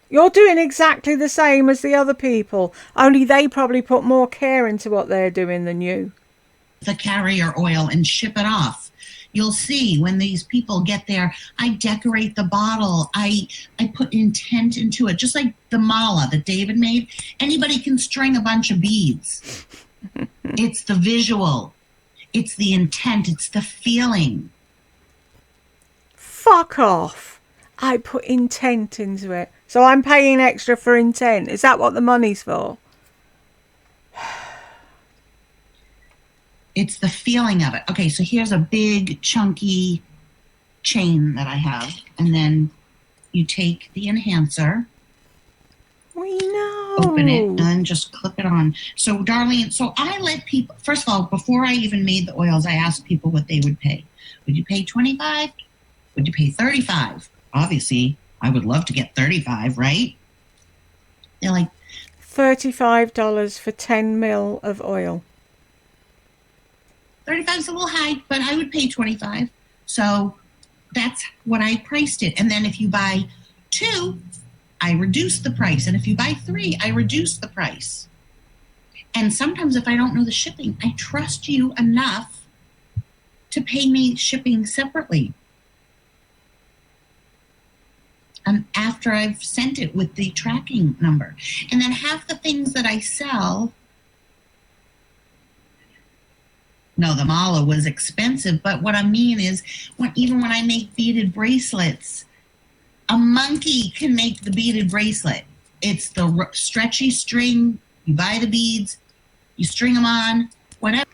You're doing exactly the same as the other people, only they probably put more care into what they're doing than you. The carrier oil and ship it off. You'll see when these people get there, I decorate the bottle. I put intent into it, just like the mala that David made. Anybody can string a bunch of beads. It's the visual. It's the intent. It's the feeling. Fuck off. I put intent into it. So I'm paying extra for intent. Is that what the money's for? It's the feeling of it. Okay, so here's a big chunky chain that I have. And then you take the enhancer. We know. Open it and then just clip it on. So, Darlene, I let people, first of all, before I even made the oils, I asked people what they would pay. Would you pay $25? Would you pay $35? Obviously, I would love to get $35, right? They're like, $35 for 10 mil of oil. 35 is a little high, but I would pay $25. So that's what I priced it. And then if you buy 2, I reduce the price. And if you buy 3, I reduce the price. And sometimes if I don't know the shipping, I trust you enough to pay me shipping separately. after I've sent it with the tracking number. And then half the things that I sell, no, the mala was expensive, but what I mean is even when I make beaded bracelets, a monkey can make the beaded bracelet. It's the stretchy string, you buy the beads, you string them on, whatever.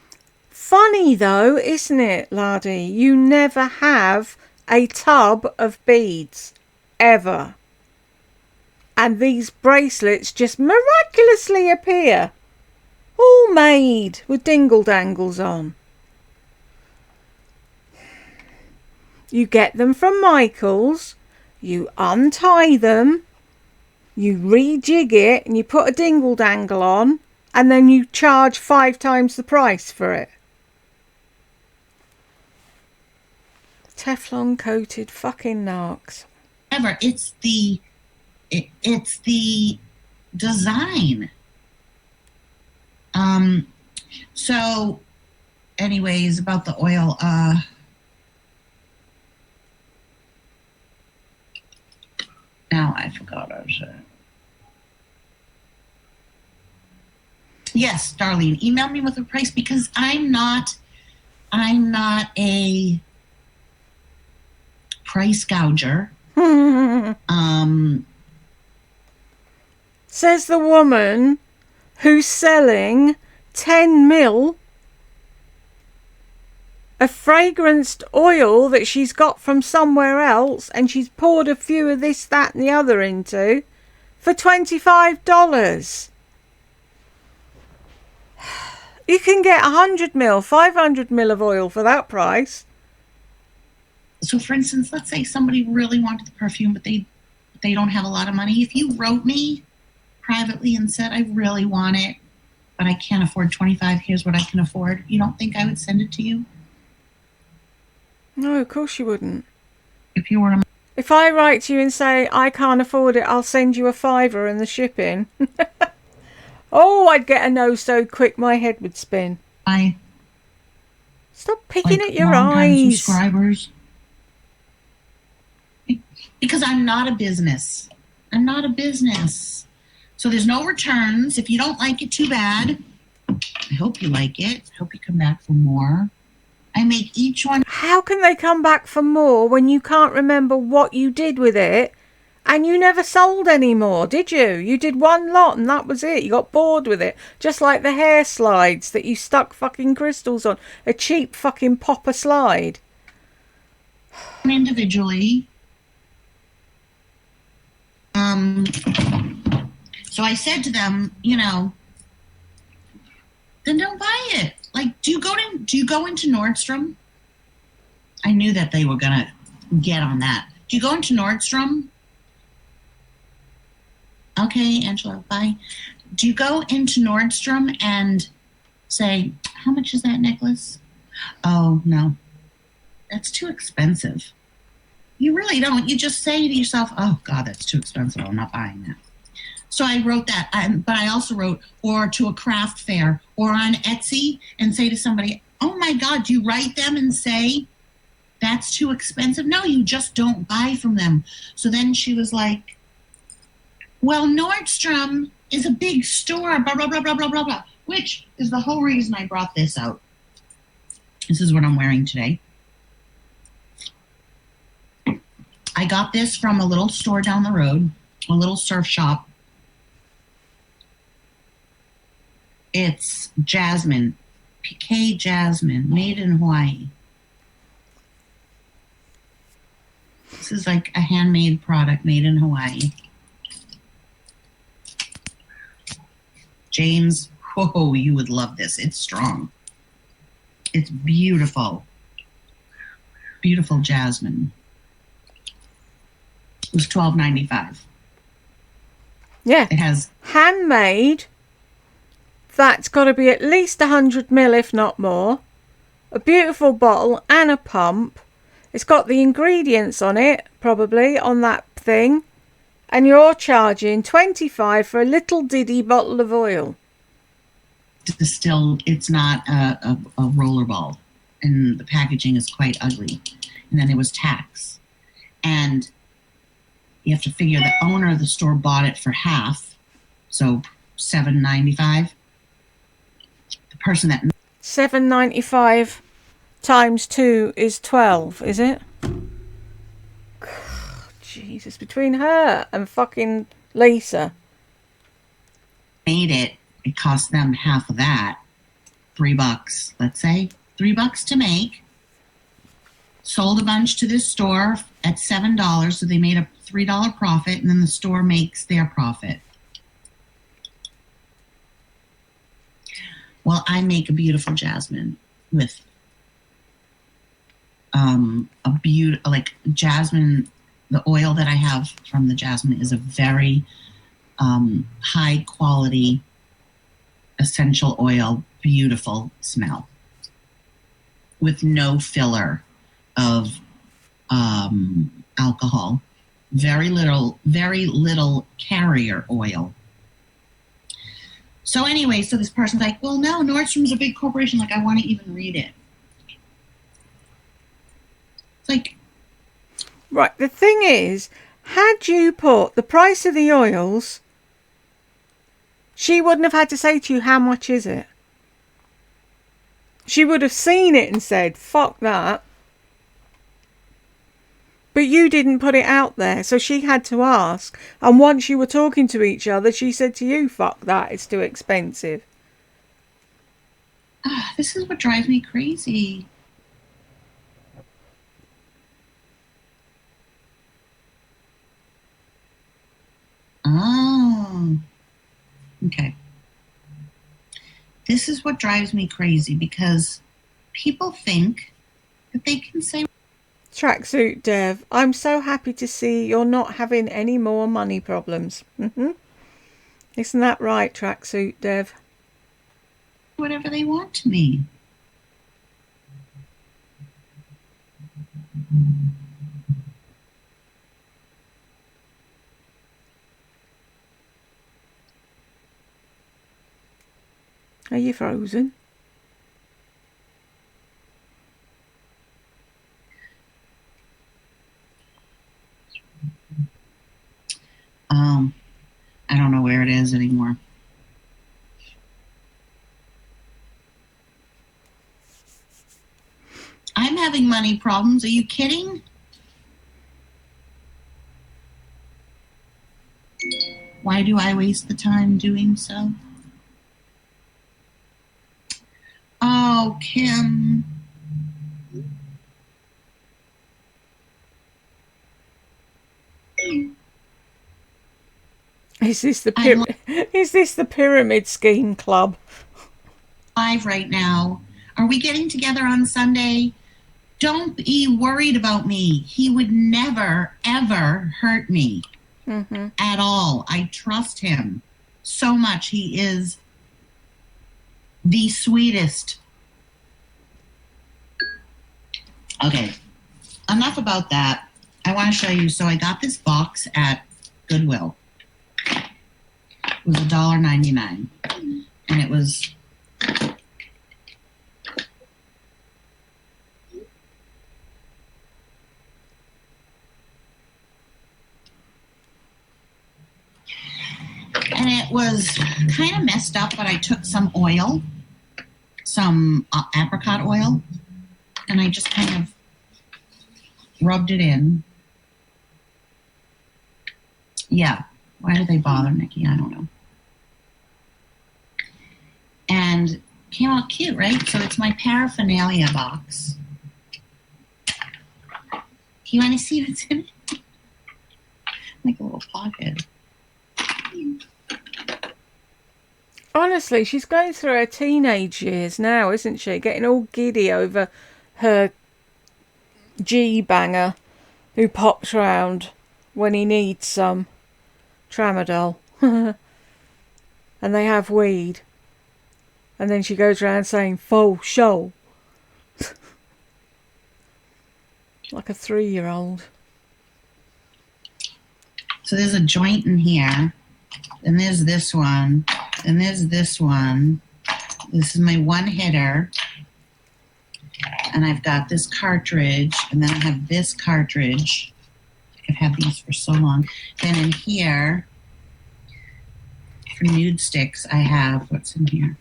Funny though, isn't it, laddie? You never have a tub of beads, ever. And these bracelets just miraculously appear, all made with dingle dangles on. You get them from Michael's, you untie them, you rejig it, and you put a dingle dangle on, and then you charge 5 times the price for it. Teflon coated fucking narcs. It's the design. So anyways, about the oil, now I forgot what I was saying. Yes, Darlene, email me with a price because I'm not a price gouger. Says the woman who's selling 10 mil of fragranced oil that she's got from somewhere else, and she's poured a few of this, that and the other into for $25. You can get 100 mil, 500 mil of oil for that price. So for instance, let's say somebody really wanted the perfume, but they don't have a lot of money. If you wrote me privately and said, I really want it, but I can't afford 25, here's what I can afford, you don't think I would send it to you? No, of course you wouldn't. If you were If I write to you and say, I can't afford it, I'll send you a $5 and the shipping. Oh, I'd get a no so quick my head would spin. Stop picking at your eyes. Subscribers. Because I'm not a business. So there's no returns. If you don't like it, too bad. I hope you like it. I hope you come back for more. I make each one. How can they come back for more when you can't remember what you did with it? And you never sold any more, did you? You did one lot and that was it. You got bored with it. Just like the hair slides that you stuck fucking crystals on. A cheap fucking popper slide. Individually. So I said to them, then don't buy it. Like, do you go into Nordstrom? I knew that they were gonna get on that. Do you go into Nordstrom? Okay, Angela, bye. Do you go into Nordstrom and say, how much is that necklace? Oh, no. That's too expensive. You really don't. You just say to yourself, oh, God, that's too expensive. I'm not buying that. So I wrote that. But I also wrote, or to a craft fair, or on Etsy, and say to somebody, oh, my God, do you write them and say, that's too expensive? No, you just don't buy from them. So then she was like, well, Nordstrom is a big store, blah, blah, blah, blah, blah, blah, blah, which is the whole reason I brought this out. This is what I'm wearing today. I got this from a little store down the road, a little surf shop. It's jasmine, Piqué jasmine, made in Hawaii. This is like a handmade product made in Hawaii. James, whoa, you would love this. It's strong. It's beautiful. Beautiful jasmine. It was $12.95. Yeah. It has handmade. That's got to be at least 100 ml, if not more. A beautiful bottle and a pump. It's got the ingredients on it, probably, on that thing. And you're charging $25 for a little diddy bottle of oil. Distilled, it's not a rollerball. And the packaging is quite ugly. And then there was tax. And you have to figure the owner of the store bought it for half, so $7.95. The person that $7.95 times 2 is 12, is it? Jesus, between her and fucking Lisa. Made it, it cost them half of that. $3, let's say. $3 to make. Sold a bunch to this store at $7, so they made a $3 profit, and then the store makes their profit. Well, I make a beautiful jasmine with a beautiful, like jasmine. The oil that I have from the jasmine is a very high quality essential oil, beautiful smell with no filler of alcohol, very little carrier oil. So anyway, so this person's like, well, no, Nordstrom's a big corporation. Like, I want to even read it. It's like, right, the thing is, had you put the price of the oils, she wouldn't have had to say to you, how much is it? She would have seen it and said, fuck that. But you didn't put it out there, so she had to ask. And once you were talking to each other, she said to you, fuck that, it's too expensive. This is what drives me crazy. Oh, okay. This is what drives me crazy, because people think that they can say... Tracksuit Dev, I'm so happy to see you're not having any more money problems. Isn't that right, Tracksuit Dev? whatever they want to me. Are you frozen? I don't know where it is anymore. I'm having money problems. Are you kidding? Why do I waste the time doing so? Oh, Kim. Is this the pyramid scheme club? Live right now. Are we getting together on Sunday? Don't be worried about me. He would never, ever hurt me at all. I trust him so much. He is the sweetest. Okay, enough about that. I want to show you. So I got this box at Goodwill. It was $1.99, and it was kind of messed up, but I took some oil, some apricot oil, and I just kind of rubbed it in. Yeah. Why do they bother, Nikki? I don't know. And came out cute, right? So it's my paraphernalia box. You want to see what's in it? Like a little pocket. Honestly, she's going through her teenage years now, isn't she? Getting all giddy over her G-banger who pops round when he needs some tramadol. And they have weed. And then she goes around saying, faux show. Like a 3-year-old. So there's a joint in here. And there's this one. And there's this one. This is my one hitter. And I've got this cartridge. And then I have this cartridge. I've had these for so long. Then in here, for nude sticks, I have, what's in here?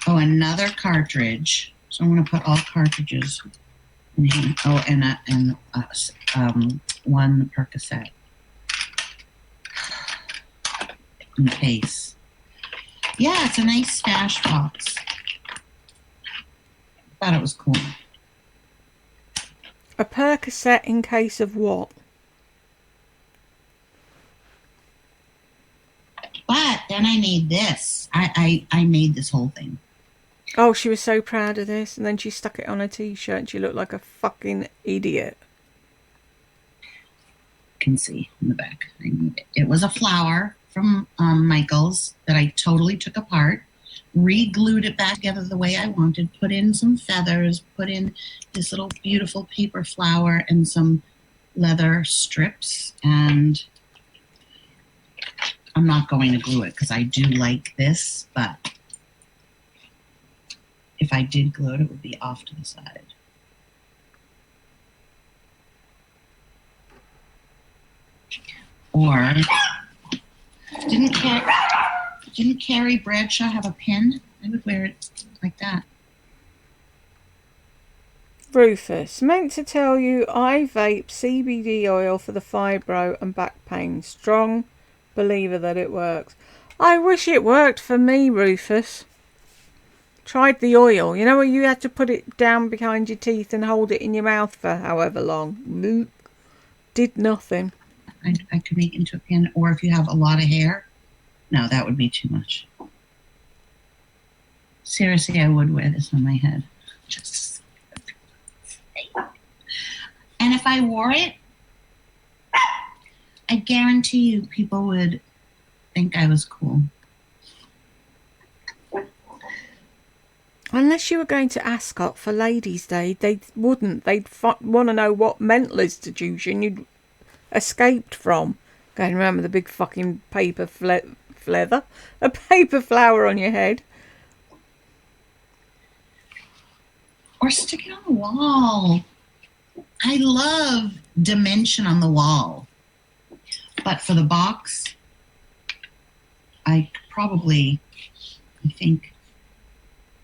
Oh, another cartridge. So I'm going to put all cartridges in here. Oh, and one Percocet in case. Yeah, it's a nice stash box. Thought it was cool. A Percocet in case of what? But then I made this. I made this whole thing. Oh, she was so proud of this, and then she stuck it on a t-shirt and she looked like a fucking idiot. You can see in the back. I made it. It was a flower from Michael's that I totally took apart, re-glued it back together the way I wanted, put in some feathers, put in this little beautiful paper flower and some leather strips, and I'm not going to glue it because I do like this, but if I did glue it, it would be off to the side. Or didn't Carrie Bradshaw have a pin? I would wear it like that. Rufus, meant to tell you I vape CBD oil for the fibro and back pain. Strong believer that it works. I wish it worked for me, Rufus. Tried the oil. You know where you had to put it down behind your teeth and hold it in your mouth for however long? Did nothing. I could make it into a pin, or if you have a lot of hair. No, that would be too much. Seriously, I would wear this on my head. Just. And if I wore it, I guarantee you people would think I was cool. Unless you were going to Ascot for Ladies' Day, they wouldn't. They'd want to know what mental institution you'd escaped from. Going remember the big fucking paper feather, a paper flower on your head. Or stick it on the wall. I love dimension on the wall. But for the box, I think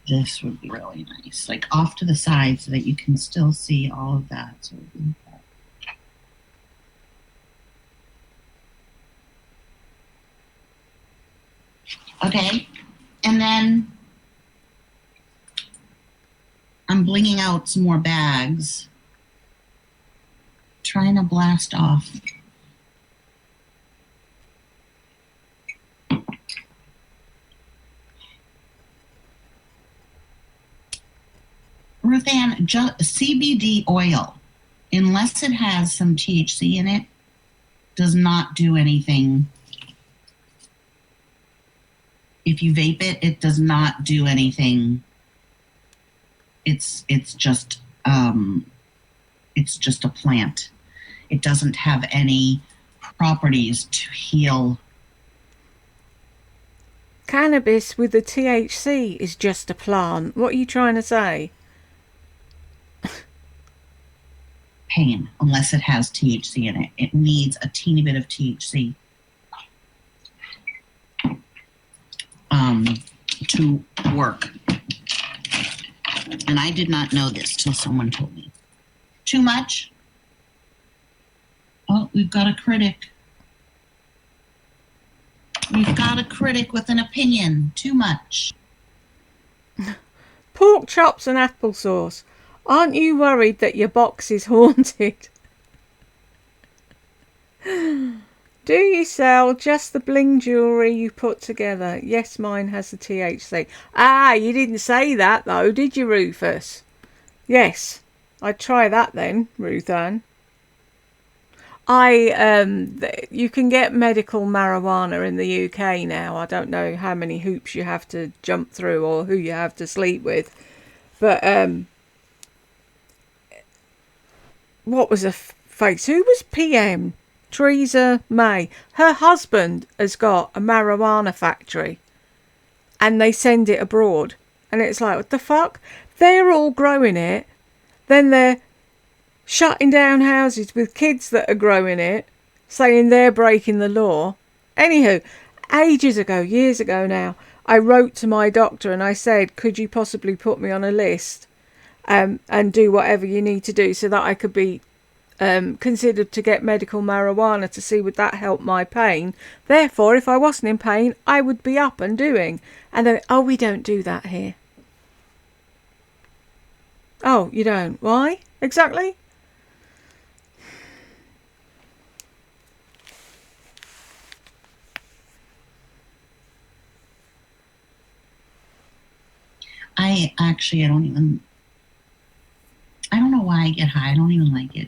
this would be really nice. Like off to the side so that you can still see all of that. So okay. And then I'm blinging out some more bags. Trying to blast off. Ruth Ann, CBD oil, unless it has some THC in it, does not do anything. If you vape it, it does not do anything. It's just a plant. It doesn't have any properties to heal. Cannabis with the THC is just a plant. What are you trying to say? Pain, unless it has THC in it. It needs a teeny bit of THC to work. And I did not know this till someone told me. Too much? Oh, we've got a critic. We've got a critic with an opinion. Too much. Pork chops and applesauce. Aren't you worried that your box is haunted? Do you sell just the bling jewellery you put together? Yes, mine has the THC. Ah, you didn't say that though, did you, Rufus? Yes, I'd try that then, Ruth Ann. You can get medical marijuana in the UK now. I don't know how many hoops you have to jump through or who you have to sleep with. But, what was her face? Who was PM? Theresa May. Her husband has got a marijuana factory and they send it abroad. And it's like, what the fuck? They're all growing it. Then they're shutting down houses with kids that are growing it, saying they're breaking the law. Anywho, ages ago, years ago now, I wrote to my doctor and I said, could you possibly put me on a list and do whatever you need to do so that I could be considered to get medical marijuana to see would that help my pain. Therefore, if I wasn't in pain, I would be up and doing. And then, oh, we don't do that here. Oh, you don't? Why? Exactly? I don't know why I get high. I don't even like it.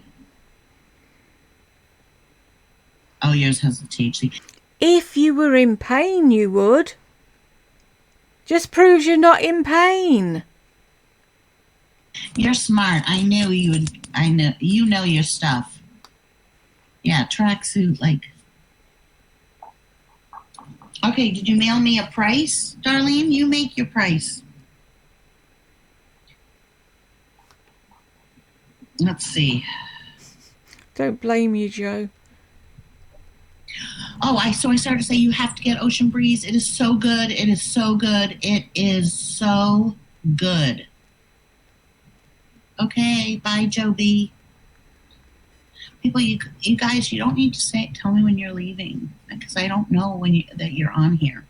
Oh, yours has the THC. If you were in pain, you would. Just proves you're not in pain. You're smart. I knew you would. I know you know your stuff. Yeah, tracksuit. Like, okay. Did you mail me a price, Darlene? You make your price. Let's see. Don't blame you, Joe. Oh, I started to say you have to get Ocean Breeze. It is so good. It is so good. It is so good. Okay, bye, Joe B. People, you guys, you don't need to tell me when you're leaving because I don't know when that you're on here.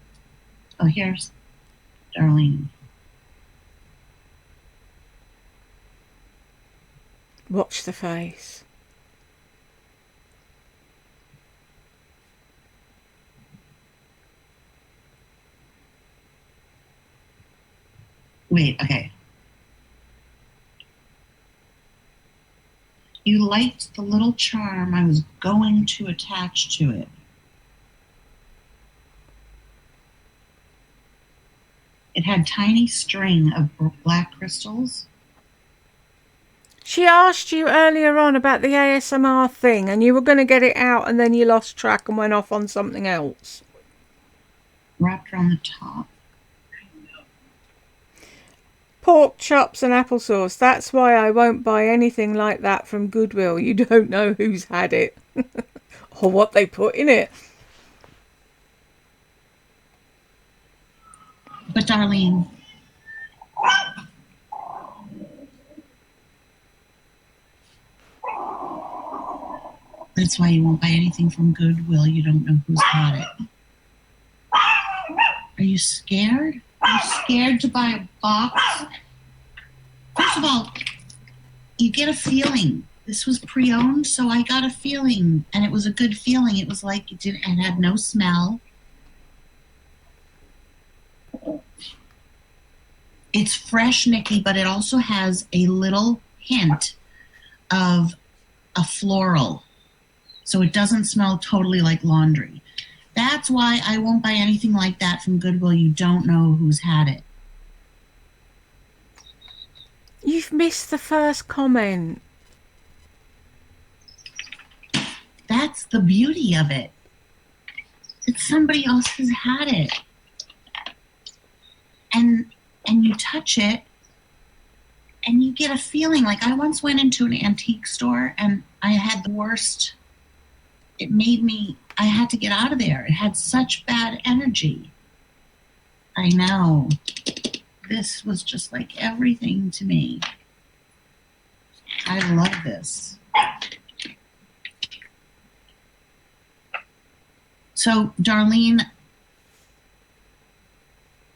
Oh, here's Darlene. Watch the face. Wait, okay. You liked the little charm I was going to attach to it. It had tiny string of black crystals. She asked you earlier on about the ASMR thing and you were going to get it out and then you lost track and went off on something else. Wrapped around the top. Pork chops and applesauce. That's why I won't buy anything like that from Goodwill. You don't know who's had it or what they put in it. But Darlene, that's why you won't buy anything from Goodwill. You don't know who's had it. Are you scared? Are you scared to buy a box? First of all, you get a feeling. This was pre-owned, so I got a feeling, and it was a good feeling. It was like it had no smell. It's fresh, Nikki, but it also has a little hint of a floral. So it doesn't smell totally like laundry. That's why I won't buy anything like that from Goodwill. You don't know who's had it. You've missed the first comment. That's the beauty of it. That somebody else has had it. And you touch it and you get a feeling. Like I once went into an antique store and I had the worst. It made me, I had to get out of there. It had such bad energy. I know. This was just like everything to me. I love this. So, Darlene,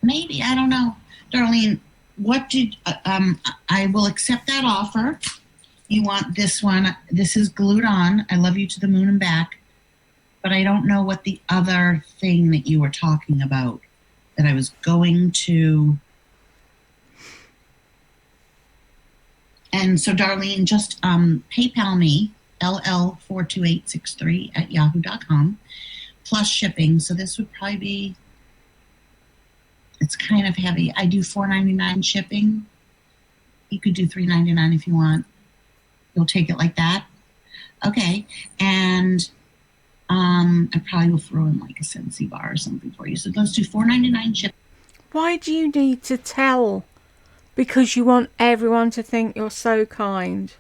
maybe, I don't know. Darlene, what did, I will accept that offer. You want this one. This is glued on. I love you to the moon and back. But I don't know what the other thing that you were talking about that I was going to. And so, Darlene, just PayPal me, ll42863@yahoo.com, plus shipping. So this would probably be, it's kind of heavy. I do $4.99 shipping. You could do $3.99 if you want. You'll take it like that? Okay. And I probably will throw in like a Sensi bar or something for you. So let's do $4.99 shipping. Why do you need to tell? Because you want everyone to think you're so kind.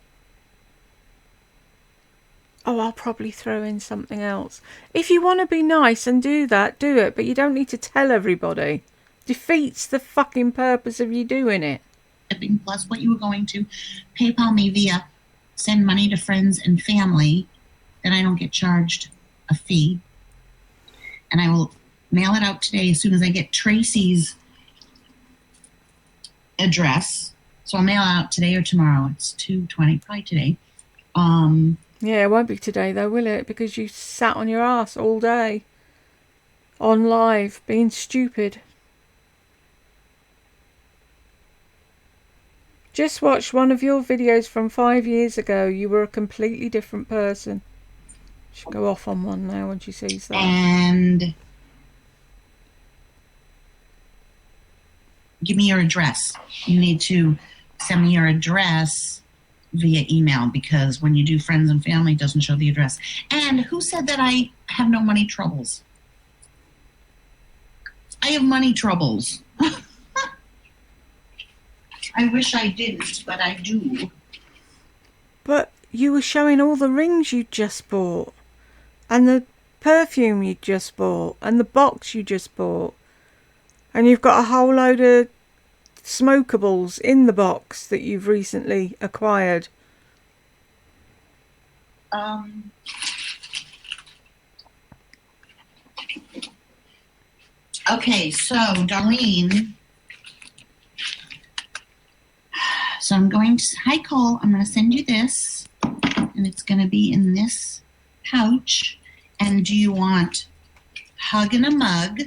Oh, I'll probably throw in something else. If you want to be nice and do that, do it. But you don't need to tell everybody. Defeats the fucking purpose of you doing it. Plus what you were going to PayPal me via send money to friends and family, then I don't get charged a fee. And I will mail it out today as soon as I get Tracy's address. So I'll mail it out today or tomorrow. It's 2:20, probably today. Yeah, it won't be today though, will it? Because you sat on your ass all day. On live, being stupid. Just watched one of your videos from 5 years ago. You were a completely different person. She'll go off on one now when she sees that. And give me your address. You need to send me your address via email, because when you do friends and family, it doesn't show the address. And who said that I have no money troubles? I have money troubles. I wish I didn't, but I do. But you were showing all the rings you just bought, and the perfume you just bought, and the box you just bought, and you've got a whole load of smokables in the box that you've recently acquired. Okay, so Darlene. So I'm going to, hi Cole, I'm going to send you this, and it's going to be in this pouch. And do you want Hug in a Mug,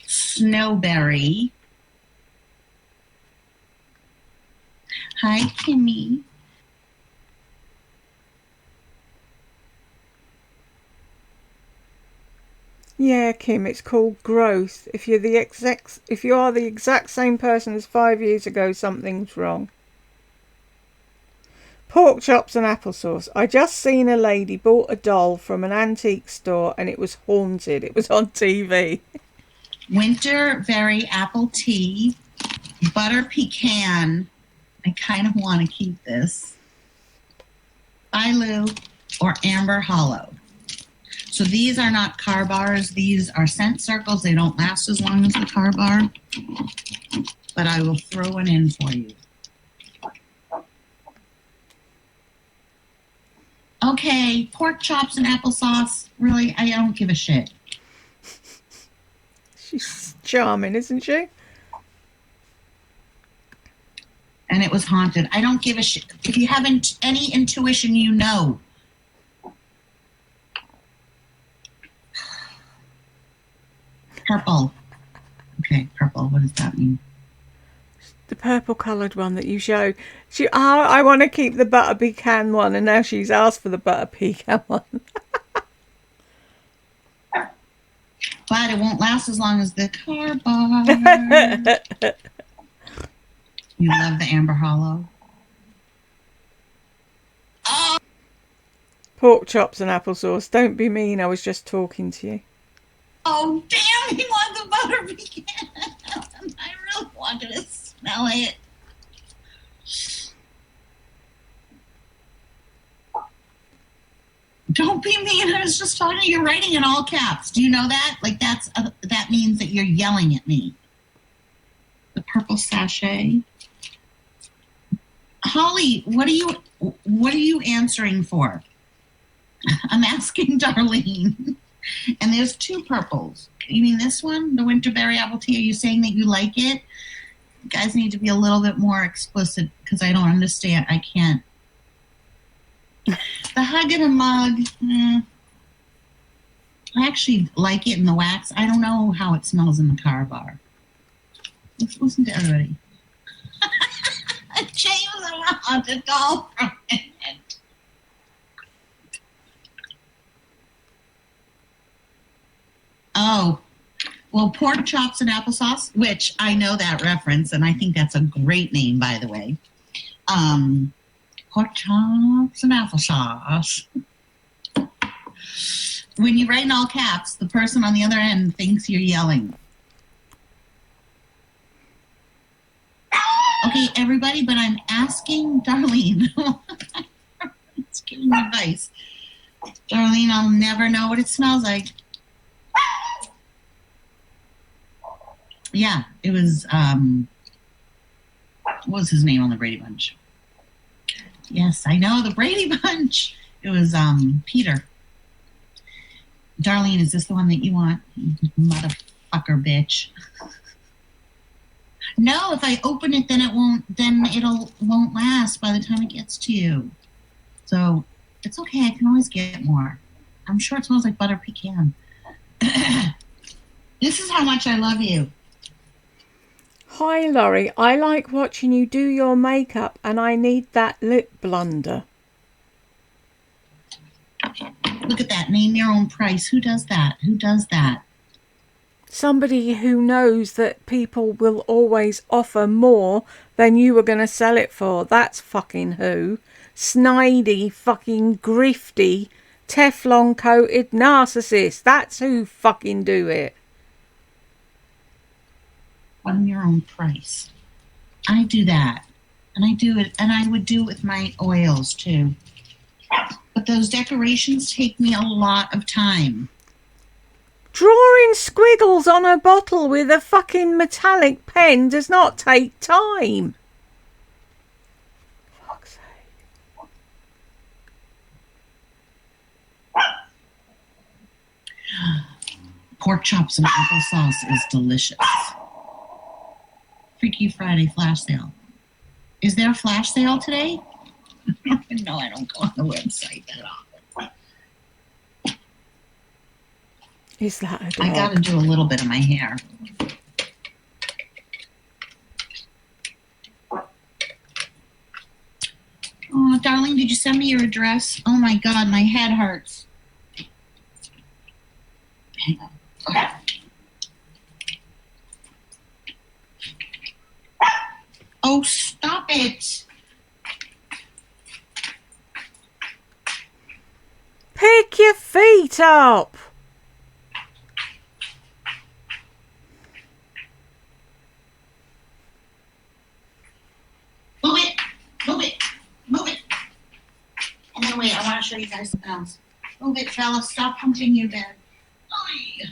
Snowberry, hi Kimmy, Yeah, Kim, it's called growth. If you are the exact same person as 5 years ago, something's wrong. Pork chops and applesauce. I just seen a lady bought a doll from an antique store and it was haunted. It was on TV. Winter Berry Apple Tea, Butter Pecan. I kind of want to keep this. Ilu or Amber Hollow. So these are not car bars. These are scent circles. They don't last as long as the car bar, but I will throw one in for you. Okay, pork chops and applesauce. Really, I don't give a shit. She's charming, isn't she? And it was haunted. I don't give a shit. If you haven't any intuition, you know. Purple. Okay, purple. What does that mean? The purple coloured one that you showed. I want to keep the butter pecan one, and now she's asked for the butter pecan one. But it won't last as long as the car bar. You love the Amber Hollow? Oh. Pork chops and applesauce. Don't be mean. I was just talking to you. Oh, damn, he wants the butter pecan. I really wanted to smell it. Don't be mean. I was just talking to you. You're writing in all caps. Do you know that? Like, that means that you're yelling at me. The purple sachet. Holly, what are you answering for? I'm asking Darlene. And there's two purples. You mean this one, the Winterberry Apple Tea? Are you saying that you like it? You guys need to be a little bit more explicit, because I don't understand. I can't. The Hug in a Mug. I actually like it in the wax. I don't know how it smells in the car bar. Let's listen to everybody. James allowed to go for a minute. Oh, well, pork chops and applesauce, which I know that reference, and I think that's a great name, by the way. Pork chops and applesauce. When you write in all caps, the person on the other end thinks you're yelling. Okay, everybody, but I'm asking Darlene Just giving advice. Darlene, I'll never know what it smells like. Yeah, it was, what was his name on the Brady Bunch? Yes, I know, the Brady Bunch. It was Peter. Darlene, is this the one that you want? Motherfucker, bitch. No, if I open it, then it won't last by the time it gets to you. So it's okay. I can always get more. I'm sure it smells like butter pecan. This is how much I love you. Hi, Laurie. I like watching you do your makeup, and I need that lip blunder. Look at that. Name your own price. Who does that? Who does that? Somebody who knows that people will always offer more than you were going to sell it for. That's fucking who. Snidey, fucking grifty, Teflon coated narcissist. That's who fucking do it. On your own price. I do that. And I do it, and I would do it with my oils too. But those decorations take me a lot of time. Drawing squiggles on a bottle with a fucking metallic pen does not take time. Fuck's sake. Pork chops and applesauce is delicious. Freaky Friday flash sale. Is there a flash sale today? No, I don't go on the website that often. Is that a dog? I gotta do a little bit of my hair. Oh, darling, did you send me your address? Oh my God, my head hurts. Hang on. Okay. Oh, stop it. Pick your feet up. Move it. Move it. Move it. And then wait, I want to show you guys something else. Move it, fella. Stop punching your bed. Oy.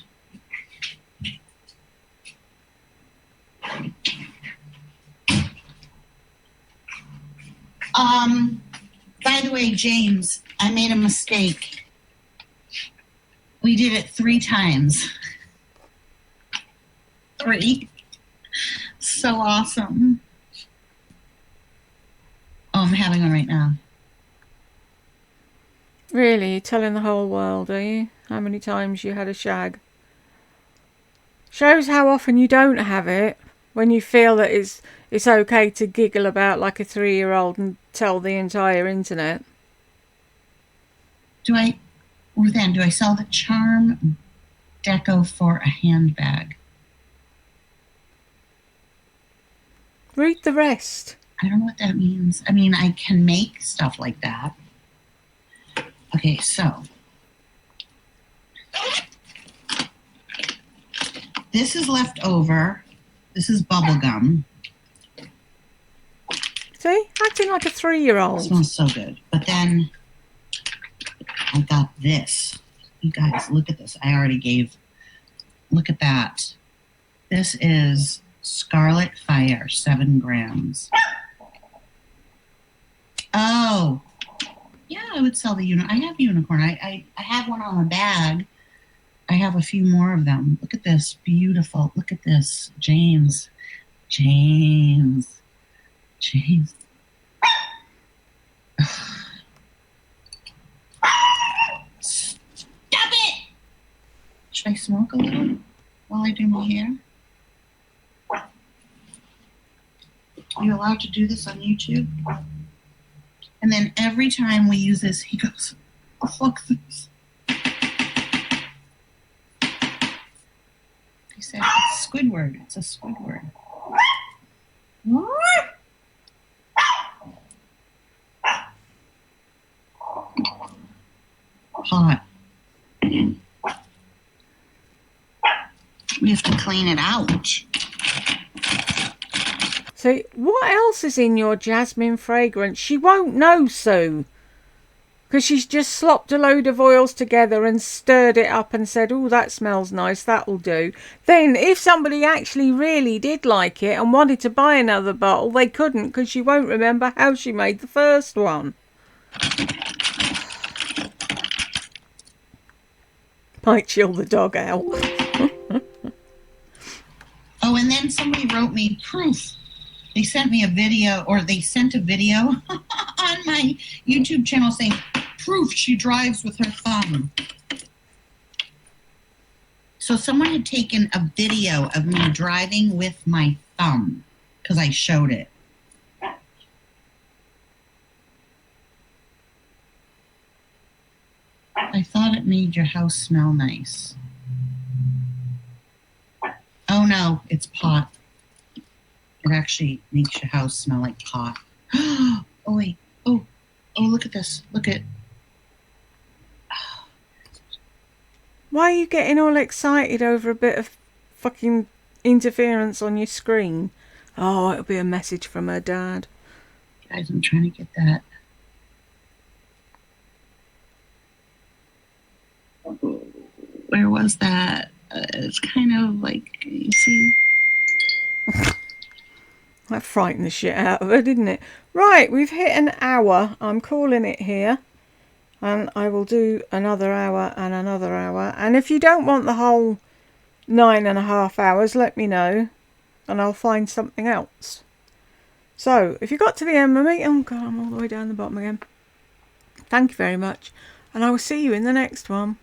By the way, James, I made a mistake. We did it 3 times. 3. So awesome. Oh, I'm having one right now. Really? You're telling the whole world, are you? How many times you had a shag? Shows how often you don't have it when you feel that it's okay to giggle about like a 3-year-old and tell the entire internet. Ruth Ann, do I sell the Charm Deco for a handbag? Read the rest. I don't know what that means. I mean, I can make stuff like that. Okay, so this is left over. This is bubble gum. See? Acting like a 3-year-old. It smells so good. But then I got this. You guys, look at this. I already gave. Look at that. This is Scarlet Fire, 7 grams. Oh. Yeah, I would sell the unicorn. I have unicorn. I have one on a bag. I have a few more of them. Look at this. Beautiful. Look at this. James. Stop it! Should I smoke a little while I do my hair? Are you allowed to do this on YouTube? And then every time we use this, he goes, oh, look at this. He said, it's Squidward. It's a Squidward. Hot. We have to clean it out. So what else is in your jasmine fragrance? She won't know, Sue. Because she's just slopped a load of oils together and stirred it up and said, oh, that smells nice, that'll do. Then, if somebody actually really did like it and wanted to buy another bottle, they couldn't because she won't remember how she made the first one. Might chill the dog out. Oh, and then somebody wrote me proof. They sent me a video, or they sent a video on my YouTube channel saying, proof she drives with her thumb. So someone had taken a video of me driving with my thumb because I showed it. I thought it made your house smell nice. Oh no, it's pot. It actually makes your house smell like pot. Oh wait, oh, look at this, look at. Why are you getting all excited over a bit of fucking interference on your screen? Oh, it'll be a message from her dad. Guys, I'm trying to get that. Where was that? It's kind of like, you see? That frightened the shit out of her, didn't it? Right, we've hit an hour. I'm calling it here. And I will do another hour and another hour. And if you don't want the whole 9.5 hours, let me know. And I'll find something else. So, if you got to the end of me... Oh, God, I'm all the way down the bottom again. Thank you very much. And I will see you in the next one.